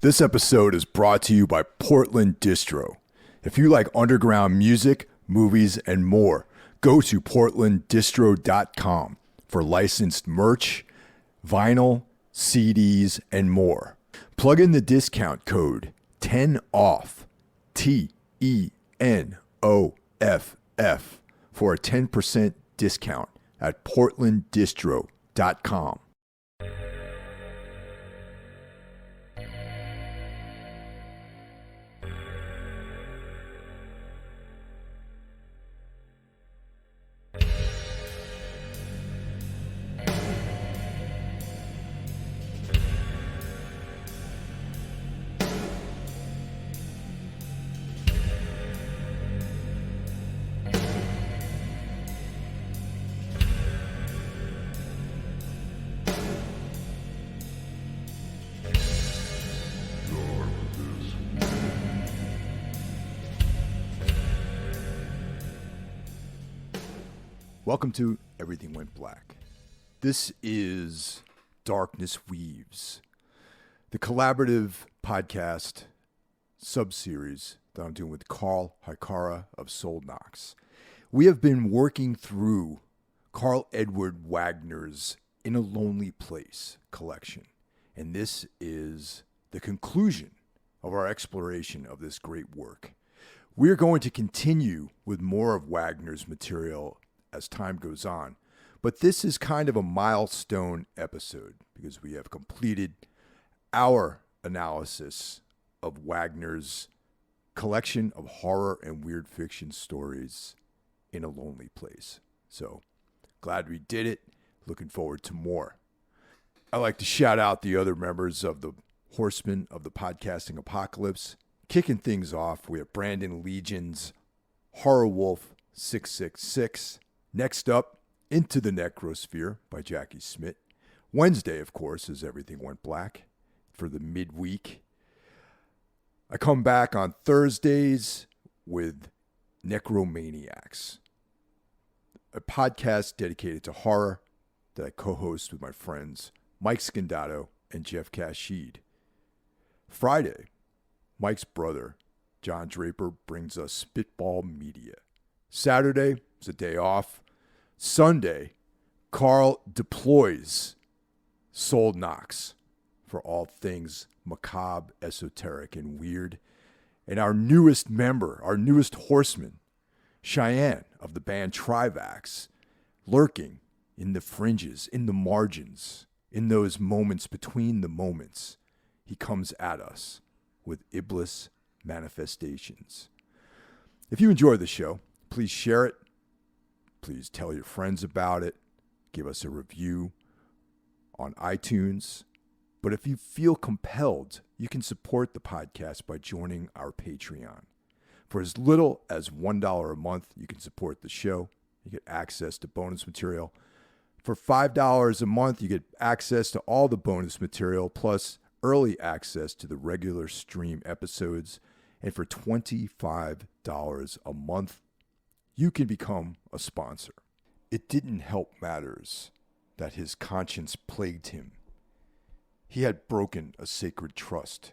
This episode is brought to you by Portland Distro. If you like underground music, movies, and more, go to portlanddistro.com for licensed merch, vinyl, CDs, and more. Plug in the discount code 10OFF, TENOFF, for a 10% discount at portlanddistro.com. Welcome to Everything Went Black. This is Darkness Weaves, the collaborative podcast sub-series that I'm doing with Carl Hikara of Soul Knox. We have been working through Carl Edward Wagner's In a Lonely Place collection, and this is the conclusion of our exploration of this great work. We're going to continue with more of Wagner's material as time goes on. But this is kind of a milestone episode because we have completed our analysis of Wagner's collection of horror and weird fiction stories In a Lonely Place. So glad we did it. Looking forward to more. I'd like to shout out the other members of the Horsemen of the Podcasting Apocalypse. Kicking things off, we have Brandon Legion's Horror Wolf 666. Next up, Into the Necrosphere by Jackie Smith. Wednesday, of course, is Everything Went Black for the midweek. I come back on Thursdays with Necromaniacs, a podcast dedicated to horror that I co-host with my friends Mike Scandato and Jeff Kashid. Friday, Mike's brother, John Draper, brings us Spitball Media. Saturday is a day off. Sunday, Carl deploys Soul Knox for all things macabre, esoteric, and weird. And our newest member, our newest horseman, Cheyenne of the band Trivax, lurking in the fringes, in the margins, in those moments between the moments, he comes at us with Iblis manifestations. If you enjoy the show, please share it. Please tell your friends about it. Give us a review on iTunes. But if you feel compelled, you can support the podcast by joining our Patreon. For as little as $1 a month, you can support the show. You get access to bonus material. For $5 a month, you get access to all the bonus material, plus early access to the regular stream episodes. And for $25 a month, you can become a sponsor. It didn't help matters that his conscience plagued him. He had broken a sacred trust.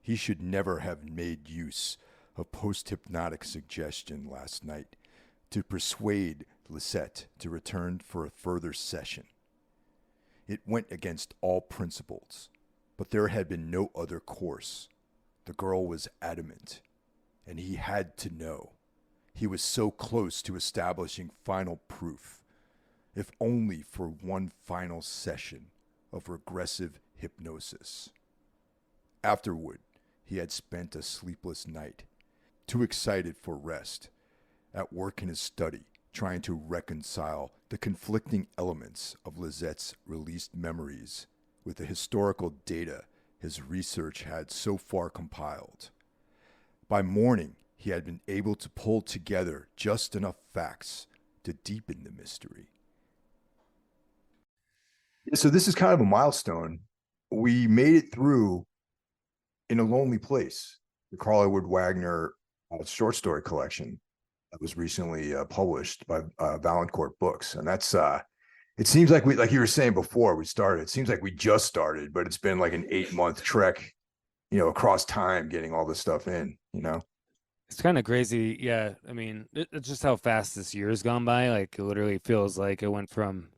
He should never have made use of post-hypnotic suggestion last night to persuade Lisette to return for a further session. It went against all principles, but there had been no other course. The girl was adamant, and he had to know. He was so close to establishing final proof, if only for one final session of regressive hypnosis. Afterward, he had spent a sleepless night, too excited for rest, at work in his study, trying to reconcile the conflicting elements of Lisette's released memories with the historical data his research had so far compiled. By morning, he had been able to pull together just enough facts to deepen the mystery. So this is kind of a milestone. We made it through In a Lonely Place, the Carl Edward Wagner short story collection that was recently published by Valancourt Books. And that's, it seems like you were saying before we started, it seems like we just started, but it's been like an 8-month trek across time getting all this stuff in. It's kind of crazy. Yeah. I mean, it's just how fast this year's gone by. Like, it literally feels like it went from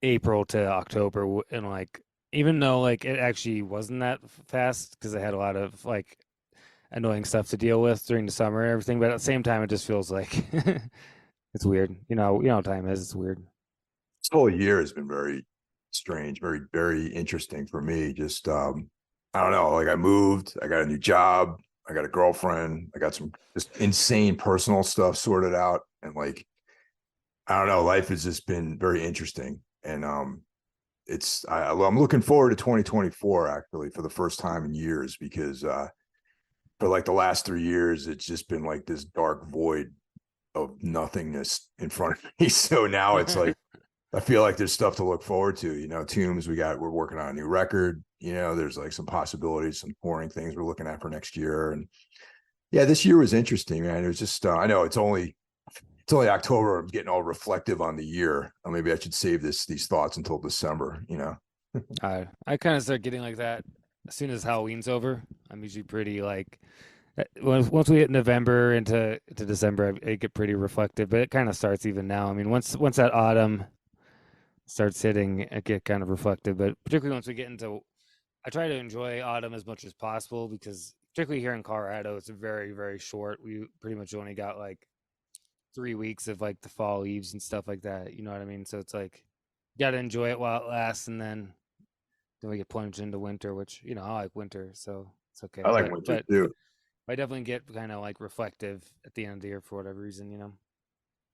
April to October. And like, even though like it actually wasn't that fast because I had a lot of like annoying stuff to deal with during the summer and everything. But at the same time, it just feels like it's weird. You know how time is. It's weird. This whole year has been very strange, very, very interesting for me. Just I don't know, like I moved, I got a new job, I got a girlfriend, I got some just insane personal stuff sorted out. And like, I don't know, life has just been very interesting. And I'm looking forward to 2024 actually for the first time in years because for like the last 3 years, it's just been like this dark void of nothingness in front of me. So now it's like I feel like there's stuff to look forward to. Tombs, we're working on a new record. There's like some possibilities, some touring things we're looking at for next year. And yeah, this year was interesting, man. It was just I know it's only October. I'm getting all reflective on the year. Maybe I should save these thoughts until December. I kind of start getting like that as soon as Halloween's over. I'm usually pretty like once we hit November into December, I get pretty reflective. But it kind of starts even now. I mean, once that autumn starts hitting, I get kind of reflective. But particularly once we get into, I try to enjoy autumn as much as possible because particularly here in Colorado, it's very very short. We pretty much only got like 3 weeks of like the fall leaves and stuff like that. You know what I mean? So it's like you got to enjoy it while it lasts, and then we get plunged into winter, which I like winter, so it's I okay. like But winter but too. I definitely get kind of like reflective at the end of the year for whatever reason.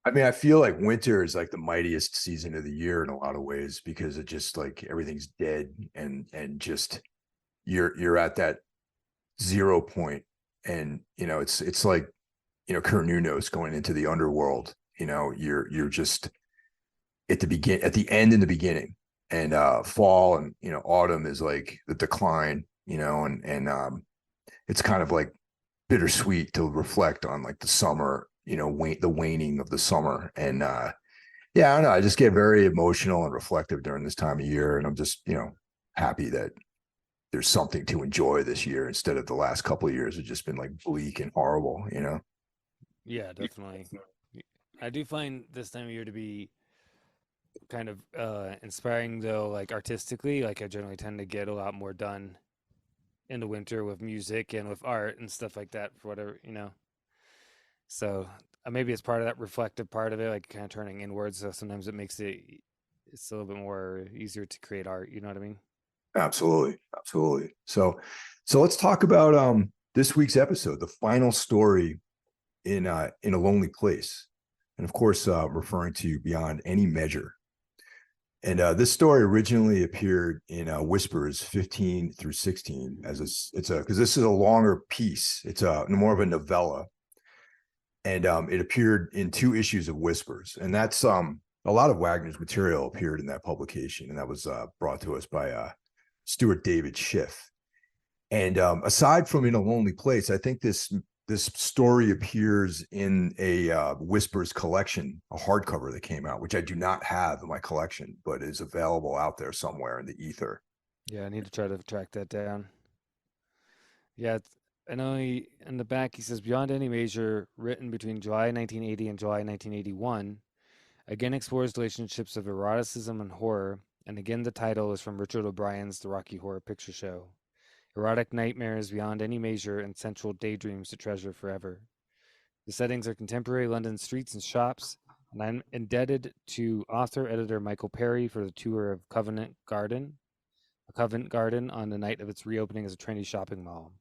I mean, I feel like winter is like the mightiest season of the year in a lot of ways because it just like everything's dead and just you're at that 0 point. And it's like Kurt going into the underworld. You're just at the end and the beginning. And fall and autumn is like the decline. And it's kind of like bittersweet to reflect on like the summer. The waning of the summer. And yeah, I don't know, I just get very emotional and reflective during this time of year, and I'm just happy that there's something to enjoy this year instead of the last couple of years have just been like bleak and horrible. Yeah, definitely. I do find this time of year to be kind of inspiring though, like artistically. Like I generally tend to get a lot more done in the winter with music and with art and stuff like that for whatever. So maybe it's part of that reflective part of it, like kind of turning inwards. So sometimes it's a little bit more easier to create art. You know what I mean? Absolutely, absolutely. So let's talk about this week's episode, the final story in a lonely place, and of course referring to Beyond Any Measure. And this story originally appeared in Whispers 15 through 16 as it's a because this is a longer piece. It's a more of a novella, and it appeared in 2 issues of Whispers, and that's a lot of Wagner's material appeared in that publication, and that was brought to us by Stuart David Schiff. And aside from In a Lonely Place, I think this story appears in a Whispers collection, a hardcover that came out, which I do not have in my collection, but is available out there somewhere in the ether. Yeah, I need to try to track that down. Yeah, I know in the back he says Beyond Any Measure, written between July 1980 and July 1981, again explores relationships of eroticism and horror, and again the title is from Richard O'Brien's The Rocky Horror Picture Show. Erotic nightmares beyond any measure and sensual daydreams to treasure forever. The settings are contemporary London streets and shops, and I'm indebted to author editor Michael Perry for the tour of Covent Garden on the night of its reopening as a trendy shopping mall.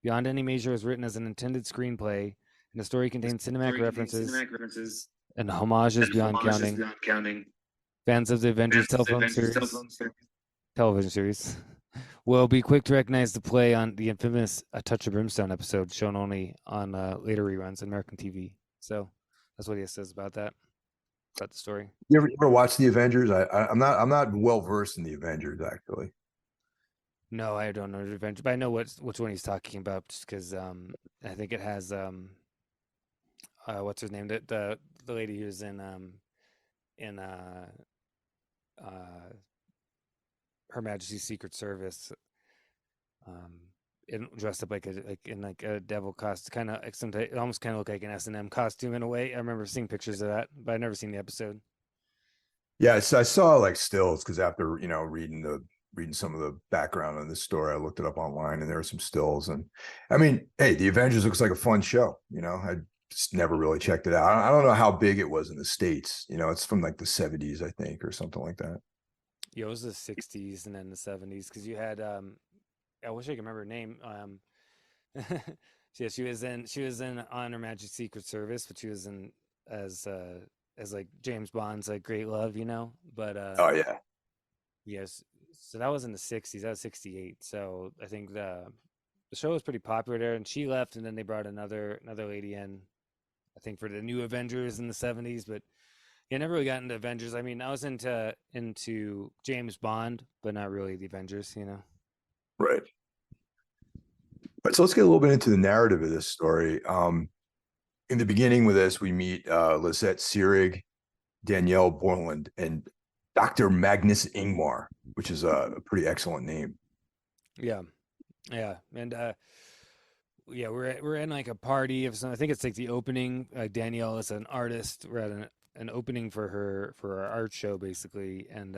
Beyond Any Measure is written as an intended screenplay, and the story contains cinematic references and homages beyond counting. Fans of the Avengers television series, will be quick to recognize the play on the infamous A Touch of Brimstone episode, shown only on later reruns in American TV. So that's what he says about the story. You ever watch the Avengers? I'm not well versed in the Avengers actually. No, I don't know the Avengers, but I know which one he's talking about, just because I think it has what's her name, the lady who's in uh Her Majesty's Secret Service. um, dressed up like in like a devil costume, kind of some it almost kind of looked like an S&M costume in a way. I remember seeing pictures of that, but I never seen the episode. Yeah, so I saw like stills because after reading some of the background on this story, I looked it up online and there were some stills. And I mean, hey, the Avengers looks like a fun show. I just never really checked it out. I don't know how big it was in the States. It's from like the 70s, I think, or something like that. Yeah, it was the '60s and then the '70s because you had I wish I could remember her name. Yeah, she was in on Her Majesty's Secret Service, but she was in as uh as like James Bond's like great love, But Oh yeah. yes, so that was in the '60s. That was '68. So I think the show was pretty popular there, and she left, and then they brought another lady in. I think for the new Avengers in the '70s, but yeah, never really got into Avengers. I mean, I was into James Bond, but not really the Avengers. Right. But so let's get a little bit into the narrative of this story. In the beginning with this, we meet Lisette Serig, Danielle Borland, and Dr. Magnus Ingmar, which is a pretty excellent name. Yeah, yeah, and yeah, we're in like a party of some. I think it's like the opening. Danielle is an artist. We're at an opening for our art show basically, and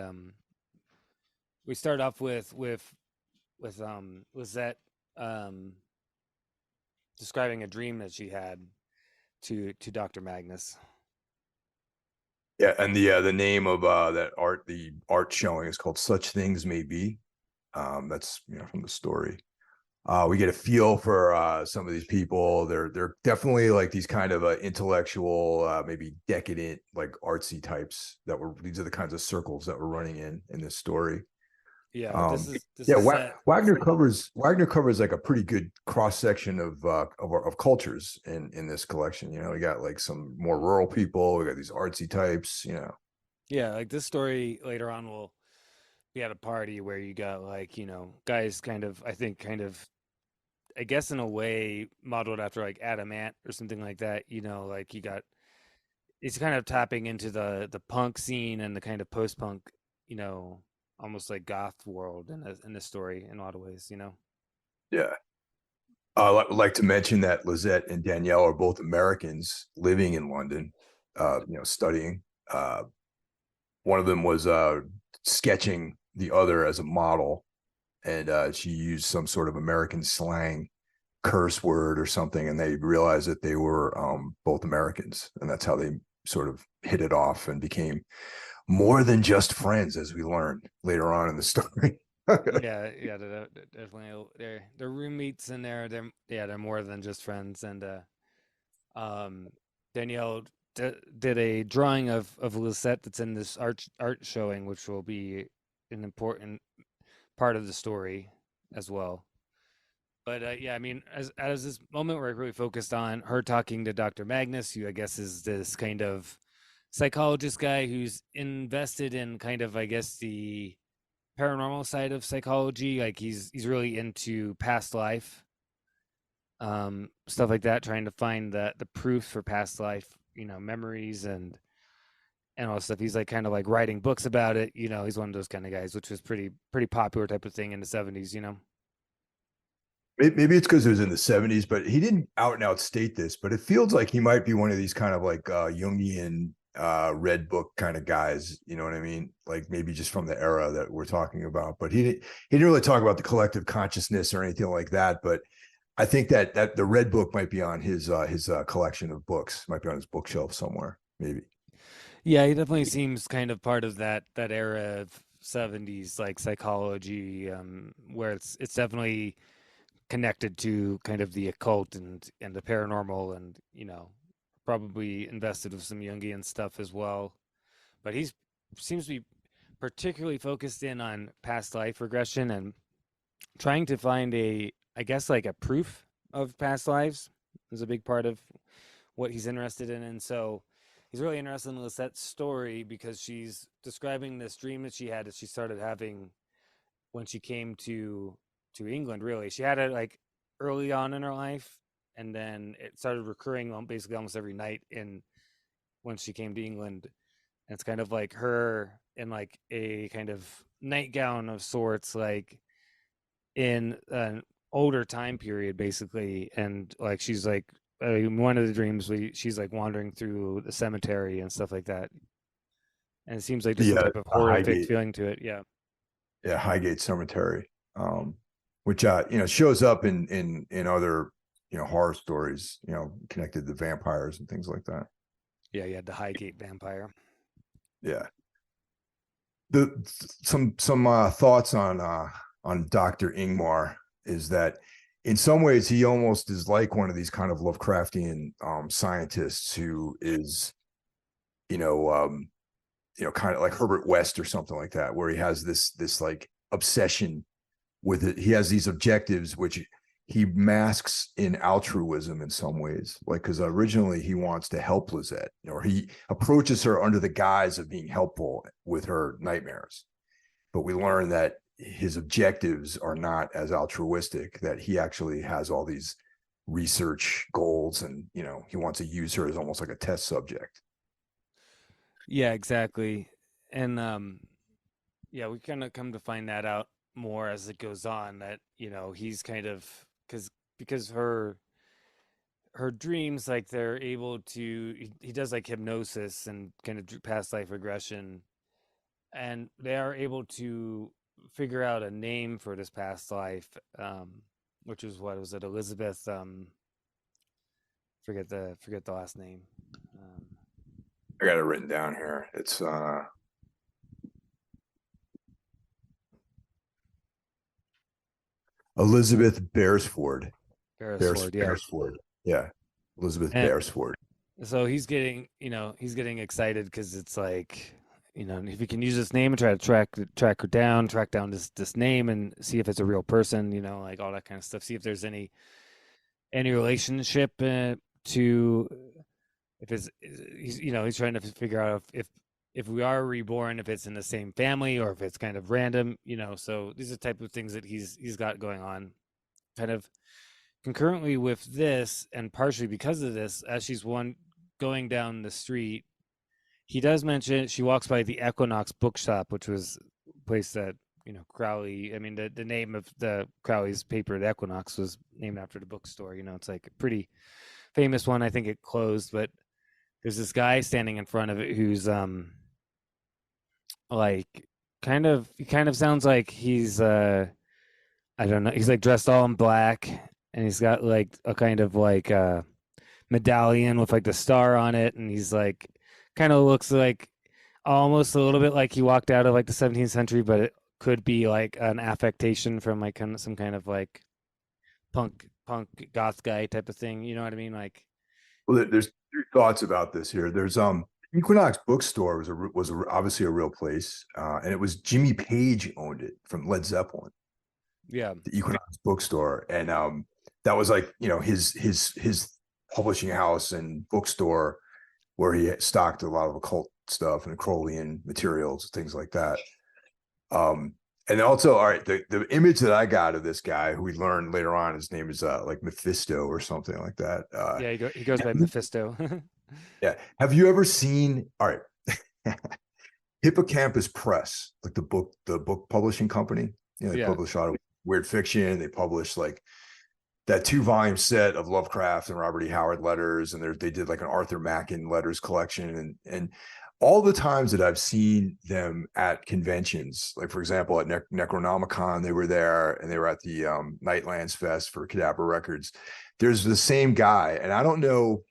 we start off with Lizette um describing a dream that she had to Dr. Magnus. Yeah, and the name of the art showing is called "Such Things May Be." That's from the story. We get a feel for some of these people. They're definitely like these kind of intellectual, maybe decadent, like artsy types. These are the kinds of circles that we're running in this story. Yeah, this Um, is this yeah, is set. Wagner covers like a pretty good cross section of cultures in this collection. We got like some more rural people. We got these artsy types. Yeah, like this story later on will be at a party where you got like, guys kind of, I think, I guess in a way modeled after like Adam Ant or something like that. Like you got it's kind of tapping into the punk scene and the kind of post punk, you know, almost like goth world in this story in a lot of ways. Yeah. I'd like to mention that Lizette and Danielle are both Americans living in London, studying. Uh, One of them was sketching the other as a model, and she used some sort of American slang curse word or something, and they realized that they were both Americans, and that's how they sort of hit it off and became more than just friends, as we learned later on in the story. Yeah, yeah, they're definitely they're roommates in there. They're more than just friends. And um, Danielle did a drawing of Lisette that's in this art showing, which will be an important part of the story as well. But yeah, I mean, as this moment where I really focused on her talking to Dr. Magnus, who I guess is this kind of psychologist guy who's invested in kind of, I guess, the paranormal side of psychology. Like he's really into past life, stuff like that, trying to find the proof for past life, memories and all that stuff. He's like kind of like writing books about it. He's one of those kind of guys, which was pretty popular type of thing in the '70s. Maybe it's because it was in the 70s, but he didn't out and out state this, but it feels like he might be one of these kind of like Jungian red book kind of guys, you know what I mean? Like maybe just from the era that we're talking about. But he didn't really talk about the collective consciousness or anything like that. But I think that the red book might be on his collection of books, might be on his bookshelf somewhere, maybe. Yeah, he definitely seems kind of part of that era of '70s like psychology, where it's definitely connected to kind of the occult and the paranormal, and probably invested with some Jungian stuff as well. But he's seems to be particularly focused in on past life regression and trying to find I guess like a proof of past lives is a big part of what he's interested in. And so he's really interested in Lisette's story because she's describing this dream that she had that she started having when she came to England. Really, she had it like early on in her life, and then it started recurring basically almost every night in when she came to England. And it's kind of like her in like a kind of nightgown of sorts, like in an older time period, basically, and like she's like one of the dreams she's like wandering through the cemetery and stuff like that, and it seems like just some The type of horrific Highgate, feeling to it. Yeah, yeah, Highgate Cemetery, which shows up in other horror stories, connected to vampires and things like that. yeah, yeah. The Highgate vampire. Yeah. The some thoughts on Dr. Ingmar is that in some ways he almost is like one of these kind of Lovecraftian scientists who is you know kind of like Herbert West or something like that, where he has this like obsession with it. He has these objectives which he masks in altruism in some ways, like because originally he wants to help Lizette, or he approaches her under the guise of being helpful with her nightmares. But we learn that his objectives are not as altruistic, that he actually has all these research goals, and he wants to use her as almost like a test subject. Yeah, exactly. And yeah, we kind of come to find that out more as it goes on, that he's kind of because her dreams, like they're able to he does like hypnosis and kind of past life regression, and they are able to figure out a name for this past life, which is, what was it, Elizabeth, forget the last name. um, I got it written down here. It's Elizabeth Beresford. Beresford, yeah. Beresford. Yeah. Elizabeth And Beresford. so he's getting excited because it's like, if he can use this name and try to track her down, track down this name and see if it's a real person, like all that kind of stuff. See if there's any relationship to, if it's he's trying to figure out if we are reborn, if it's in the same family or if it's kind of random. So these are the type of things that he's got going on, kind of concurrently with this, and partially because of this, as she's going down the street, he does mention she walks by the Equinox bookshop, which was a place that Crowley. I mean, the name of the Crowley's paper, the Equinox, was named after the bookstore. It's like a pretty famous one. I think it closed, but there's this guy standing in front of it who's like he kind of sounds like he's I don't know, he's like dressed all in black, and he's got like a kind of like medallion with like the star on it, and he's like kind of looks like almost a little bit like he walked out of like the 17th century, but it could be like an affectation from like some kind of like punk goth guy type of thing. You know what I mean? Like, Well, there's three thoughts about this here. There's Equinox Bookstore obviously a real place, and it was Jimmy Page owned it from Led Zeppelin, yeah, the Equinox Bookstore, and that was like his publishing house and bookstore where he stocked a lot of occult stuff and Crowleyan materials, things like that. And also, all right, the image that I got of this guy, who we learned later on, his name is like Mephisto or something like that. yeah. He goes by Mephisto. Yeah. Have you ever seen? All right, Hippocampus Press, like the book publishing company. They Yeah, publish a lot of weird fiction. They publish like that 2-volume set of Lovecraft and Robert E. Howard letters, and they did like an Arthur Machen letters collection, and all the times that I've seen them at conventions, like for example at Necronomicon, they were there, and they were at the Nightlands Fest for Cadabra Records. There's the same guy, and I don't know.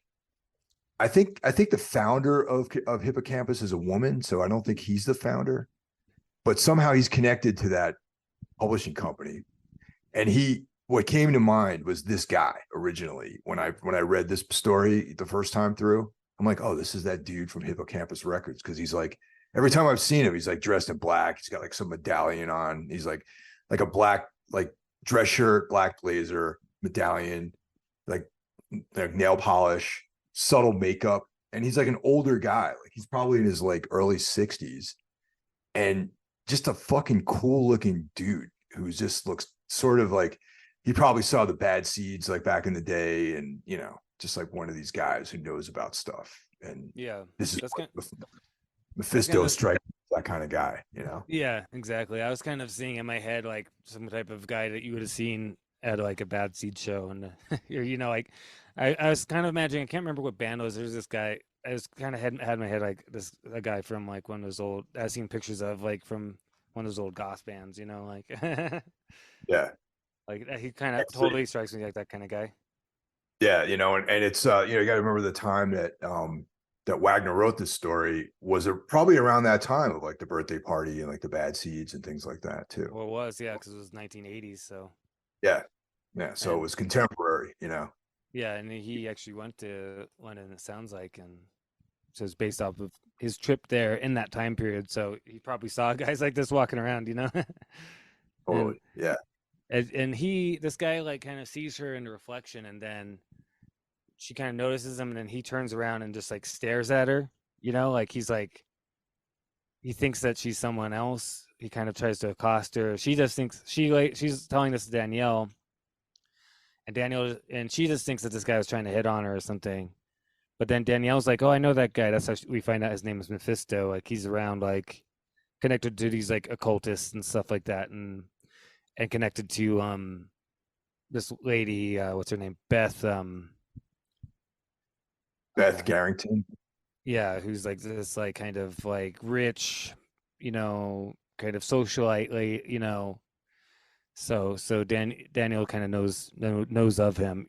I think the founder of Hippocampus is a woman, so I don't think he's the founder, but somehow he's connected to that publishing company. And what came to mind was this guy originally when I read this story the first time through. I'm like, oh, this is that dude from Hippocampus Records, because he's like, every time I've seen him, he's like dressed in black. He's got like some medallion on. He's like a black like dress shirt, black blazer, medallion, like nail polish, subtle makeup, and he's like an older guy. Like he's probably in his like early 60s, and just a fucking cool looking dude who just looks sort of like he probably saw the Bad Seeds like back in the day, and just like one of these guys who knows about stuff. And yeah. this is That's what kind Mephisto of strikes that kind of guy, you know? Yeah, exactly. I was kind of seeing in my head like some type of guy that you would have seen at like a Bad Seed show, and or like I was kind of imagining. I can't remember what band it was. There's this guy. I was kind of had in my head like this a guy from like one of those old. I've seen pictures of like from one of those old goth bands. Like Yeah. like he kind of Actually, totally strikes me like that kind of guy. yeah, and it's you got to remember the time that that Wagner wrote this story was probably around that time of like the birthday party and like the bad seeds and things like that too. Well, it was, yeah, because it was 1980s. So Yeah. Yeah, so it and was contemporary, yeah, and he actually went to London. It sounds like, and so it's based off of his trip there in that time period. So he probably saw guys like this walking around. and Totally. Yeah. and this guy like kind of sees her in the reflection, and then she kind of notices him, and then he turns around and just like stares at her. Like he's like he thinks that she's someone else. He kind of tries to accost her. She just thinks she's telling this to Danielle, and she just thinks that this guy was trying to hit on her or something. But then Danielle's like, "Oh, I know that guy." That's how we find out his name is Mephisto. Like he's around, like connected to these like occultists and stuff like that, and connected to this lady, what's her name, Beth. Beth Uh, Garrington. yeah, who's like this like kind of like rich, kind of socialite, So Daniel kind of knows of him,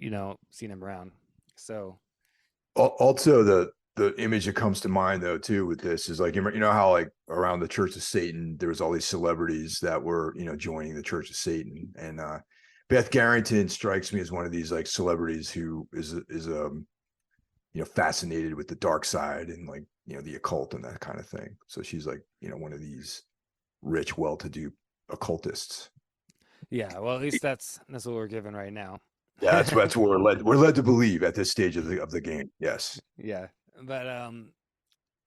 seen him around. So Also, the image that comes to mind though too with this is like you know how like around the Church of Satan there was all these celebrities that were joining the Church of Satan, and Beth Garrington strikes me as one of these like celebrities who is fascinated with the dark side and like the occult and that kind of thing. So she's like one of these rich, well-to-do occultists. yeah, well, at least that's what we're given right now. Yeah, that's what we're led to believe at this stage of the game. Yes. Yeah, but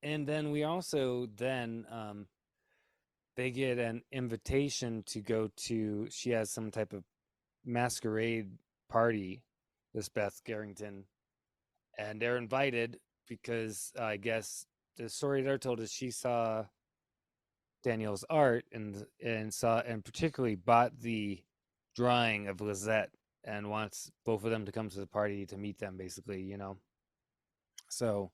and then we also then they get an invitation to go to. She has some type of masquerade party, this Beth Garrington, and they're invited because I guess the story they're told is she saw Daniel's art and particularly bought the drawing of Lizette and wants both of them to come to the party to meet them, basically. So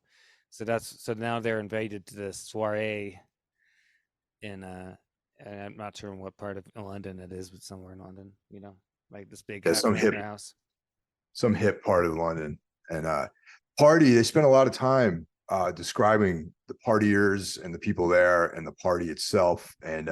so now they're invited to this soiree in and I'm not sure in what part of London it is, but somewhere in London, like this big Yeah, Wagner house. some hip part of London. And party, they spent a lot of time describing the partiers and the people there and the party itself. And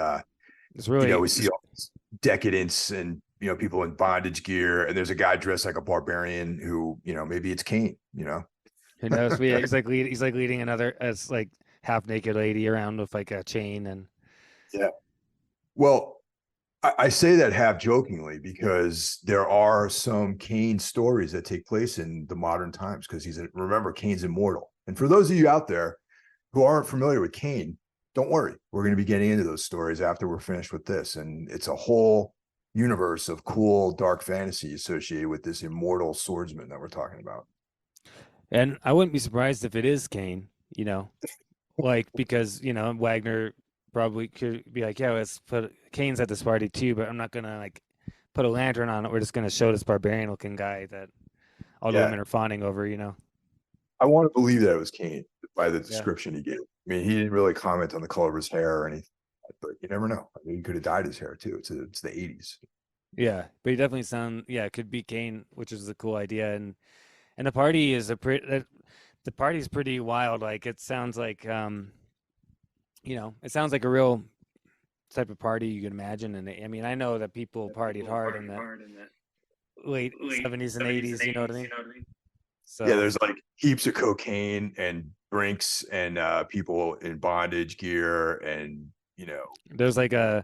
It's really we see all this decadence and people in bondage gear, and there's a guy dressed like a barbarian who maybe it's Kane. who knows? But yeah, he's like leading another as like half naked lady around with like a chain and Yeah. Well, I say that half jokingly because there are some Kane stories that take place in the modern times because remember, Kane's immortal. And for those of you out there who aren't familiar with Kane, don't worry. We're going to be getting into those stories after we're finished with this. And it's a whole universe of cool, dark fantasy associated with this immortal swordsman that we're talking about. and I wouldn't be surprised if it is Kane, like because Wagner probably could be like, yeah, let's put Kane's at this party too, but I'm not gonna like put a lantern on it. We're just gonna show this barbarian looking guy that all the Yeah. women are fawning over. I want to believe that it was Kane by the Yeah, description he gave. I mean, he didn't really comment on the color of his hair or anything, but you never know. I mean, he could have dyed his hair too. It's the 80s. yeah, but he definitely it could be Kane, which is a cool idea, and the party is the party's pretty wild. Like it sounds like it sounds like a real type of party you can imagine. And I mean, I know that people partied hard in the late 70s and 80s. You know what I mean? Yeah, So there's like heaps of cocaine and drinks and people in bondage gear and there's like a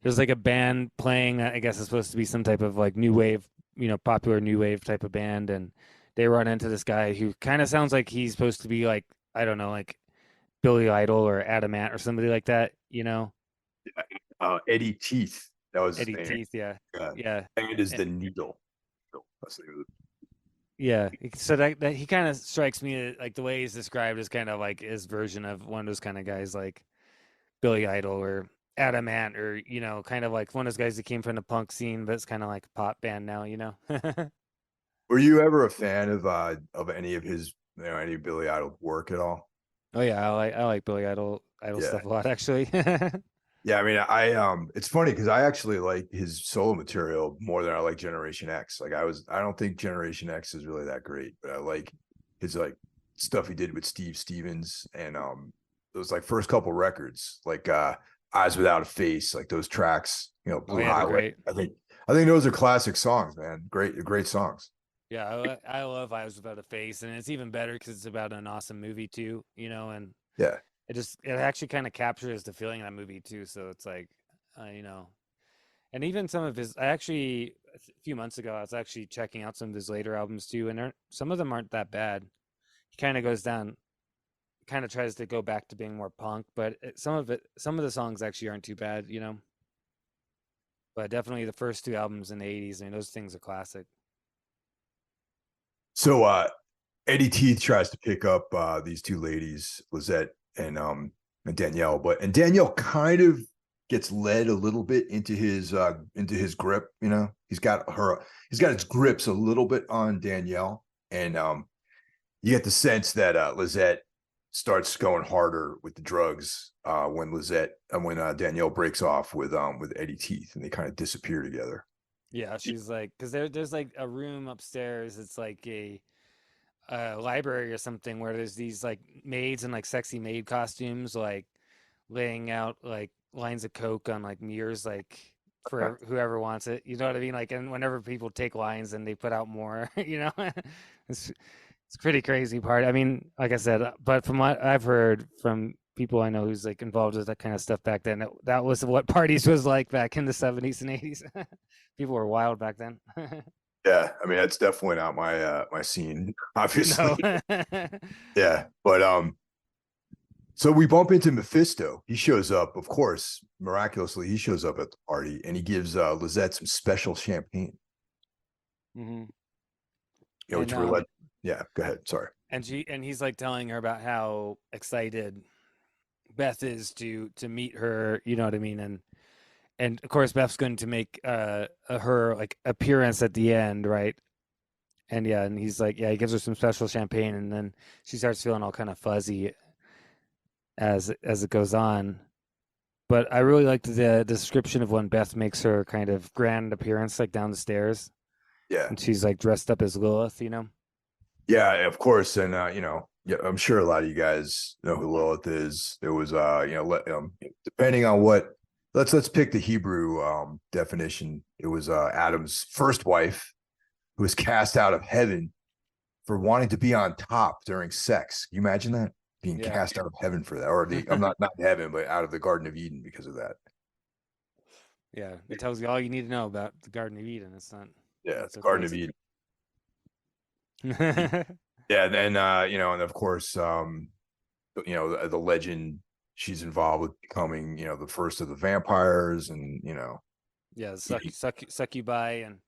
there's like a band playing. I guess it's supposed to be some type of like new wave, popular new wave type of band, and they run into this guy who kind of sounds like he's supposed to be like I don't know, like Billy Idol or Adamant or somebody like that. Eddie Teeth. That was his Eddie name. Teeth, yeah, Uh, yeah, and is eh, the needle. That's the name of yeah. So that he kind of strikes me like the way he's described as kind of like his version of one of those kind of guys, like Billy Idol or Adam Ant or kind of like one of those guys that came from the punk scene, but it's kind of like a pop band now. Were you ever a fan of any of his, any Billy Idol work at all? Oh yeah, I like Billy Idol Yeah. stuff a lot actually. Yeah, I mean, it's funny because I actually like his solo material more than I like Generation X. I don't think Generation X is really that great, but I like his like stuff he did with Steve Stevens and those like first couple records, like Eyes Without a Face, like those tracks, Oh Blue yeah, they're Highway. great. I think those are classic songs, man. Great songs. Yeah, I love I Was About a Face, and it's even better because it's about an awesome movie too, and Yeah. it actually kind of captures the feeling of that movie too. So it's like, you know, and even some of his, I actually a few months ago I was actually checking out some of his later albums too, and some of them aren't that bad. He kind of goes down, kind of tries to go back to being more punk, but some of the songs actually aren't too bad. But definitely the first two albums in the '80s, I mean, those things are classic. So Eddie Teeth tries to pick up these two ladies, Lizette and Danielle, but Danielle kind of gets led a little bit into his grip. He's got his grips a little bit on Danielle, and you get the sense that Lizette starts going harder with the drugs when Danielle breaks off with Eddie Teeth, and they kind of disappear together. Yeah, she's like, because there's like a room upstairs. It's like a library or something where there's these like maids in like sexy maid costumes, like laying out like lines of coke on like mirrors, like for whoever wants it. You know what I mean? Like, and whenever people take lines and they put out more, it's it's pretty crazy part. I mean, like I said, but from what I've heard from people I know who's like involved with that kind of stuff back then, that was what parties was like back in the '70s and '80s. People were wild back then. Yeah, I mean that's definitely not my scene, obviously. No. Yeah, but so we bump into Mephisto. He shows up, of course, miraculously. He shows up at the party and he gives Lizette some special champagne. hmm Which And we're let. Yeah, go ahead. Sorry. and he's like telling her about how excited Beth is to meet her, you know what I mean? And of course Beth's going to make her like appearance at the end, right? And yeah, and he's like, yeah, he gives her some special champagne, and then she starts feeling all kind of fuzzy as it goes on. But I really liked the description of when Beth makes her kind of grand appearance, like down the stairs, Yeah, and she's like dressed up as Lilith. yeah, of course, and yeah, I'm sure a lot of you guys know who Lilith is. It was depending on what. Let's pick the Hebrew definition. It was Adam's first wife who was cast out of heaven for wanting to be on top during sex. Can you imagine that? Being Yeah. cast out of heaven for that, or I'm not heaven, but out of the Garden of Eden because of that. Yeah, it tells you all you need to know about the Garden of Eden. It's Yeah, not the so Garden of crazy. Eden. Yeah, and then and of course, the legend. She's involved with becoming, the first of the vampires, and Yeah, eating. succubi, and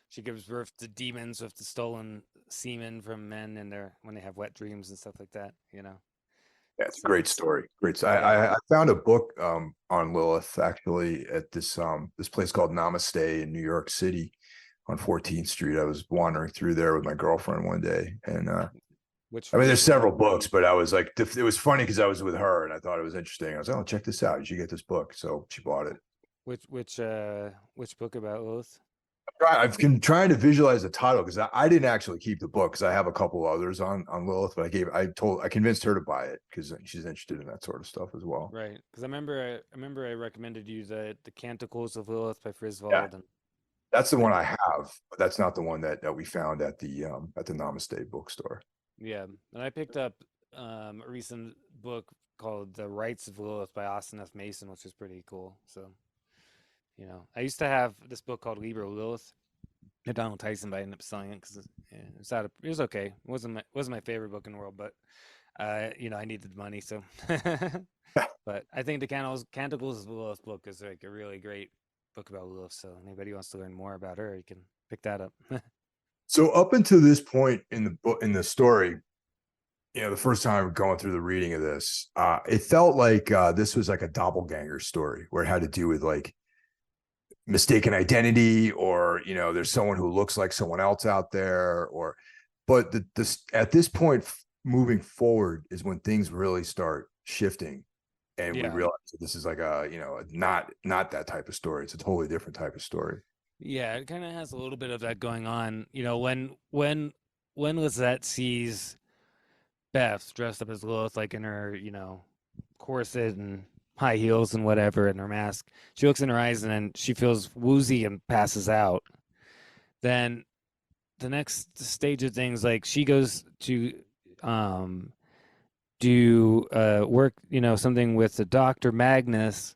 she gives birth to demons with the stolen semen from men and their when they have wet dreams and stuff like that. Yeah, it's a So great story. Great. yeah, I found a book on Lilith actually at this place called Namaste in New York City on 14th Street. I was wandering through there with my girlfriend one day, and which I mean, there's which one? several books, but I was like, it was funny because I was with her and I thought it was interesting. I was like, oh, check this out. You should get this book. So she bought it. Which book about Lilith? I've been trying to visualize the title because I didn't actually keep the book because I have a couple others on Lilith, but I convinced her to buy it because she's interested in that sort of stuff as well. Right, because I remember I recommended you the Canticles of Lilith by Yeah, Friswald, and that's the I one I have, but that's not the one that we found at the Namaste bookstore. yeah, and I picked up a recent book called The Rites of Lilith by Austin F. Mason, which is pretty cool. So I used to have this book called Libra Lilith by Donald Tyson, but I ended up selling it because it was okay. It wasn't my favorite book in the world, but I needed the money, so. But I think the Canticles of Lilith book is like a really great book about Lilith. So anybody who wants to learn more about her, you can pick that up. So up until this point in the book in the story, the first time going through the reading of this, it felt like this was like a doppelganger story where it had to do with like mistaken identity, or there's someone who looks like someone else out there, or but this at this point moving forward is when things really start shifting, and we Yeah. realize that this is like a not that type of story. It's a totally different type of story. Yeah, it kind of has a little bit of that going on. When Lizette sees Beth dressed up as Lilith, like in her, corset and high heels and whatever, and her mask, she looks in her eyes and then she feels woozy and passes out. Then the next stage of things, like she goes to um do work, something with the doctor Magnus,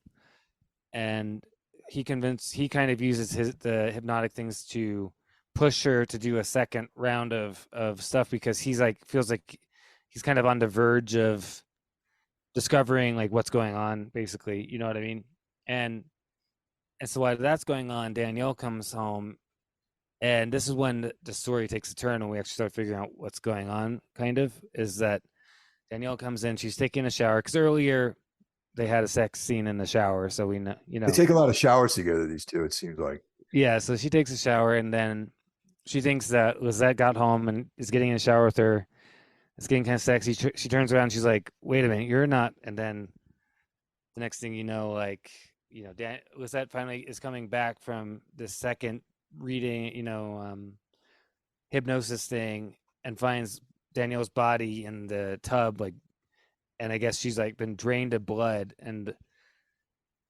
and he kind of uses the hypnotic things to push her to do a second round of stuff because he's like feels like he's kind of on the verge of discovering like what's going on, basically, you know what I mean? And so while that's going on, Danielle comes home, and this is when the story takes a turn and we actually start figuring out what's going on. Kind of is that Danielle comes in, she's taking a shower because earlier they had a sex scene in the shower, so we know, They take a lot of showers together, these two, it seems like. yeah. So she takes a shower, and then she thinks that Lizette got home and is getting in the shower with her. It's getting kind of sexy. She turns around, she's like, "Wait a minute, you're not." And then the next thing you know, like, Lizette finally is coming back from the second reading, hypnosis thing, and finds Danielle's body in the tub, like, and I guess she's like been drained of blood, and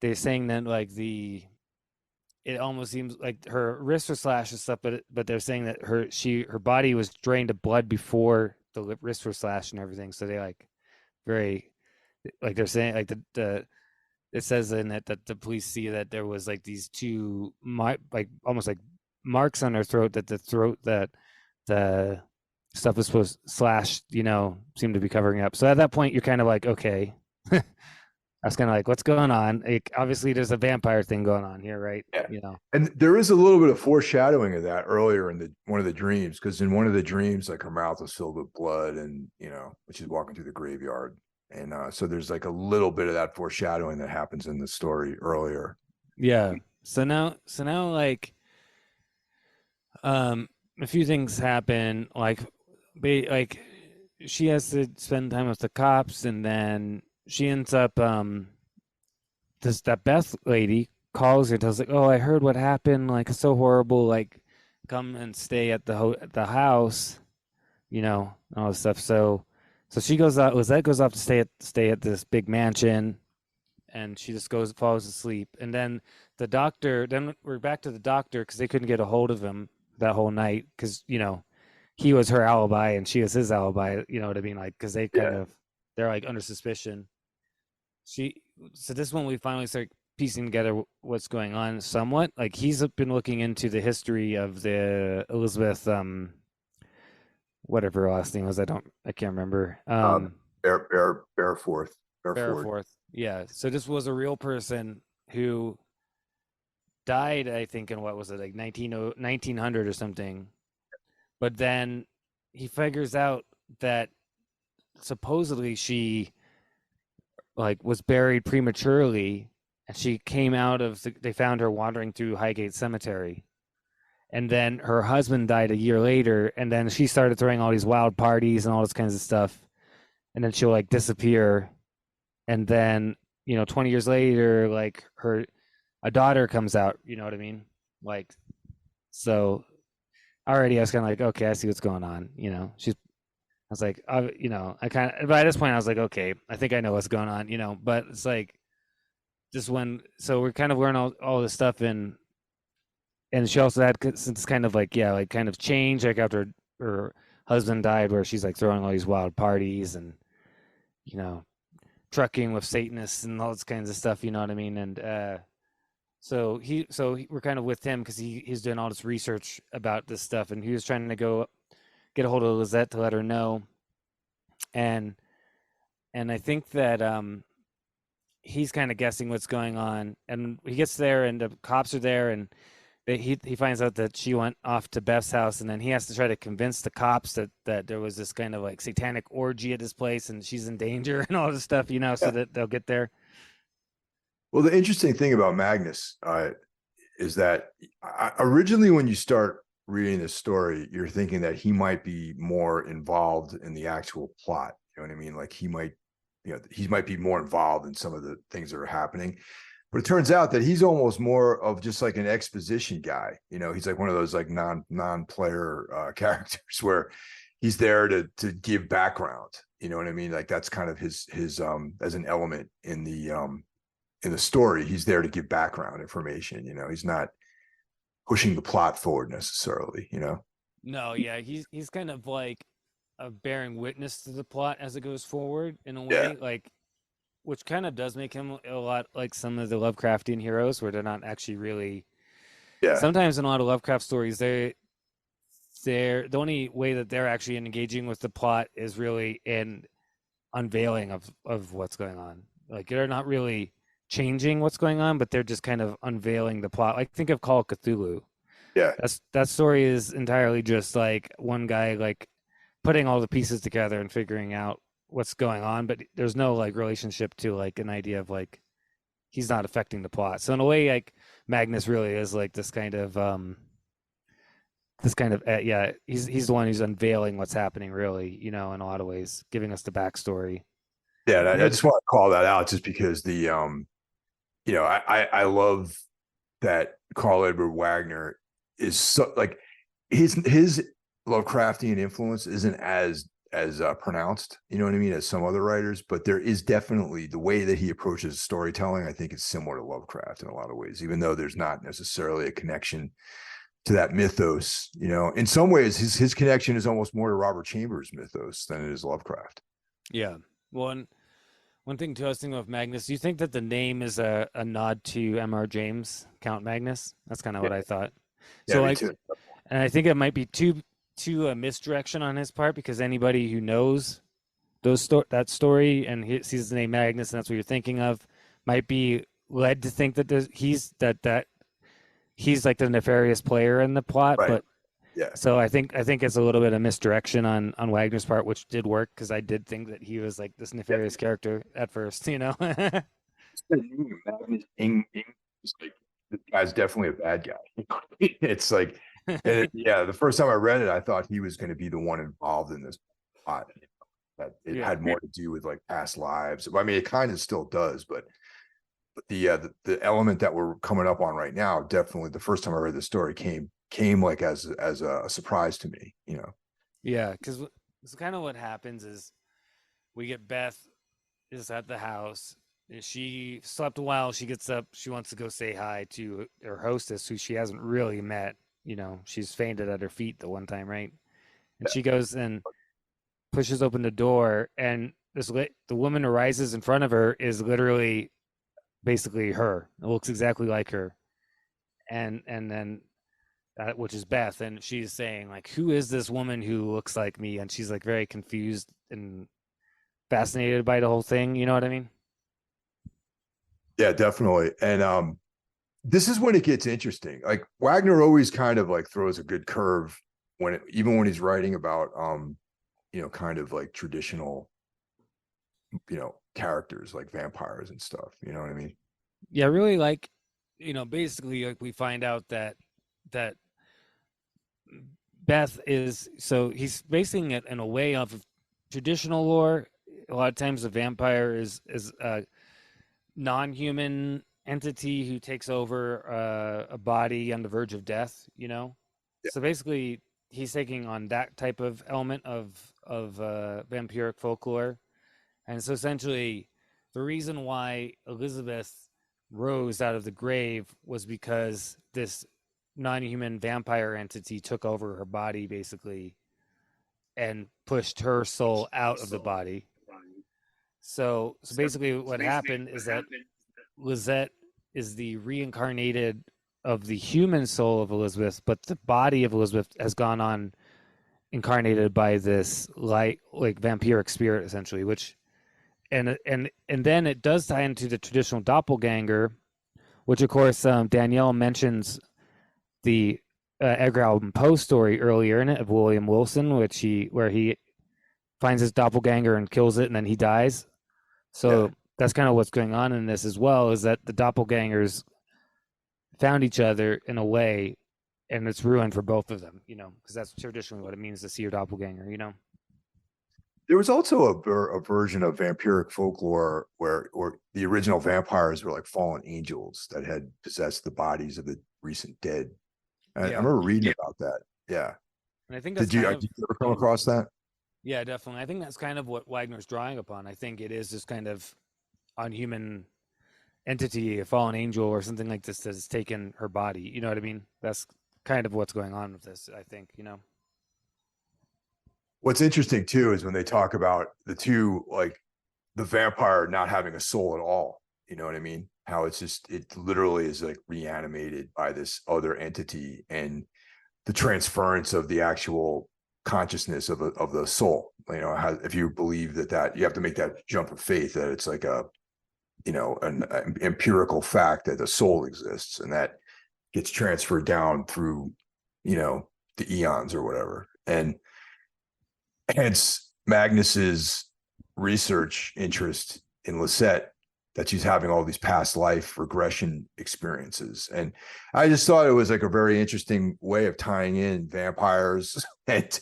they're saying that like it almost seems like her wrists were slashed and stuff, but they're saying that her body was drained of blood before the wrists were slashed and everything. So they like very like they're saying like the it says in it that the police see that there was like these two like almost like marks on her throat, that the throat that the stuff was supposed slashed, seemed to be covering up. So at that point, you're kind of like, okay. I was kind of like, what's going on? Like, obviously, there's a vampire thing going on here, right? Yeah. And there is a little bit of foreshadowing of that earlier in the one of the dreams, because in one of the dreams, like her mouth was filled with blood, and when she's walking through the graveyard, and so there's like a little bit of that foreshadowing that happens in the story earlier. Yeah. So now, like, a few things happen. Like, she has to spend time with the cops, and then she ends up that Beth lady calls her, tells like, "Oh, I heard what happened. Like, it's so horrible. Like, come and stay at the house, all this stuff." So she goes out. Lizette goes off to stay at this big mansion, and she just falls asleep. And then the doctor. Then we're back to the doctor because they couldn't get a hold of him that whole night because he was her alibi and she was his alibi. You know what I mean? Like, because Yeah. they're like under suspicion. She so this one we finally start piecing together what's going on somewhat. Like, he's been looking into the history of the Elizabeth whatever her last name was. I can't remember. Bearforth. Bearford. Bearforth. Yeah. So this was a real person who died, I think, in what was it, like 1900 or something. But then he figures out that supposedly she like was buried prematurely, and she came out of they found her wandering through Highgate Cemetery, and then her husband died a year later, and then she started throwing all these wild parties and all this kinds of stuff, and then she'll like disappear, and then 20 years later, like a daughter comes out, you know what I mean? Like, so already I was kind of like, okay, I see what's going on. I was like, I kind of, but at this point I was like, okay, I think I know what's going on, but it's like just so we're kind of learning all this stuff, and she also had since kind of like, yeah, like kind of change, like after her husband died, where she's like throwing all these wild parties and, you know, trucking with Satanists and all this kinds of stuff, you know what I mean? And, we're kind of with him because he's doing all this research about this stuff, and he was trying to go get a hold of Lizette to let her know, and I think that he's kind of guessing what's going on, and he gets there, and the cops are there, and he finds out that she went off to Beth's house, and then he has to try to convince the cops that there was this kind of like satanic orgy at his place, and she's in danger and all this stuff, so Yeah. that they'll get there. Well, the interesting thing about Magnus is that originally, when you start reading this story, you're thinking that he might be more involved in the actual plot. You know what I mean? Like he might be more involved in some of the things that are happening. But it turns out that he's almost more of just like an exposition guy. He's like one of those like non-player characters where he's there to give background. You know what I mean? Like that's kind of his as an element in the story. He's there to give background information. He's not pushing the plot forward necessarily. No, yeah, he's kind of like bearing witness to the plot as it goes forward in a Yeah, way, like which kind of does make him a lot like some of the Lovecraftian heroes, where they're not actually really. yeah, Sometimes in a lot of Lovecraft stories, they're the only way that they're actually engaging with the plot is really in unveiling of what's going on. Like they're not really changing what's going on, but they're just kind of unveiling the plot. Like think of Call of Cthulhu. yeah. That story is entirely just like one guy like putting all the pieces together and figuring out what's going on, but there's no like relationship to like an idea of like he's not affecting the plot. So in a way, like Magnus really is like yeah, he's the one who's unveiling what's happening really, in a lot of ways, giving us the backstory. Yeah, and I Maybe, just want to call that out just because I love that Carl Edward Wagner is so like his Lovecraftian influence isn't as pronounced, you know what I mean, as some other writers, but there is definitely the way that he approaches storytelling. I think it's similar to Lovecraft in a lot of ways, even though there's not necessarily a connection to that mythos. In some ways, his connection is almost more to Robert Chambers' mythos than it is Lovecraft. yeah. One thing too, I was thinking of Magnus. Do you think that the name is a nod to M.R. James, Count Magnus? That's kind of Yeah, what I thought. yeah, So me like, too. and I think it might be too a misdirection on his part, because anybody who knows that story and sees the name Magnus and that's what you're thinking of might be led to think that he's like the nefarious player in the plot. Right. But Yeah. so I think it's a little bit of misdirection on Wagner's part, which did work because I did think that he was like this Yeah. nefarious character at first. Magnus Ing is like, this guy's definitely a bad guy. It's like, yeah, the first time I read it, I thought he was going to be the one involved in this plot. That it Yeah. had more to do with like past lives. I mean, it kind of still does, but the element that we're coming up on right now, definitely the first time I read the story came like as a surprise to me. Yeah, because kind of what happens is we get Beth is at the house. She slept a while. She gets up. She wants to go say hi to her hostess, who she hasn't really met. She's fainted at her feet the one time, right? And she goes and pushes open the door, and the woman who rises in front of her is literally basically her. It looks exactly like her, and then which is Beth, and she's saying like, "Who is this woman who looks like me?" And she's like very confused and fascinated by the whole thing. You know what I mean? Yeah, definitely. And this is when it gets interesting. Like Wagner always kind of like throws a good curve even when he's writing about kind of like traditional characters like vampires and stuff. You know what I mean? Yeah, really like, basically like we find out that Beth is so he's basing it in a way off of traditional lore. A lot of times, a vampire is a non-human entity who takes over a body on the verge of death. Yeah. So basically, he's taking on that type of element of vampiric folklore, and so essentially, the reason why Elizabeth rose out of the grave was because this non-human vampire entity took over her body basically and pushed her soul out of the body. So basically what happened is that Lizette is the reincarnated of the human soul of Elizabeth, but the body of Elizabeth has gone on incarnated by this like vampiric spirit essentially, which and then it does tie into the traditional doppelganger, which of course Danielle mentions the Edgar Allan Poe story earlier in it of William Wilson, where he finds his doppelganger and kills it, and then he dies. Yeah. So that's kind of what's going on in this as well, is that the doppelgangers found each other in a way, and it's ruined for both of them, because that's traditionally what it means to see your doppelganger. There was also a version of vampiric folklore where or the original vampires were like fallen angels that had possessed the bodies of the recent dead. I Yeah. remember reading about that. Yeah. And I think that's Did you ever come across that? yeah, definitely. I think that's kind of what Wagner's drawing upon. I think it is this kind of unhuman entity, a fallen angel or something like this that has taken her body. You know what I mean? That's kind of what's going on with this, I think. What's interesting too is when they talk about the two, like the vampire not having a soul at all. You know what I mean? How it literally is like reanimated by this other entity, and the transference of the actual consciousness of the soul. If you believe that you have to make that jump of faith that it's like an empirical fact that the soul exists, and that gets transferred down through you know the eons or whatever. And hence Magnus's research interest in Lisette, that she's having all these past life regression experiences. And I just thought it was like a very interesting way of tying in vampires and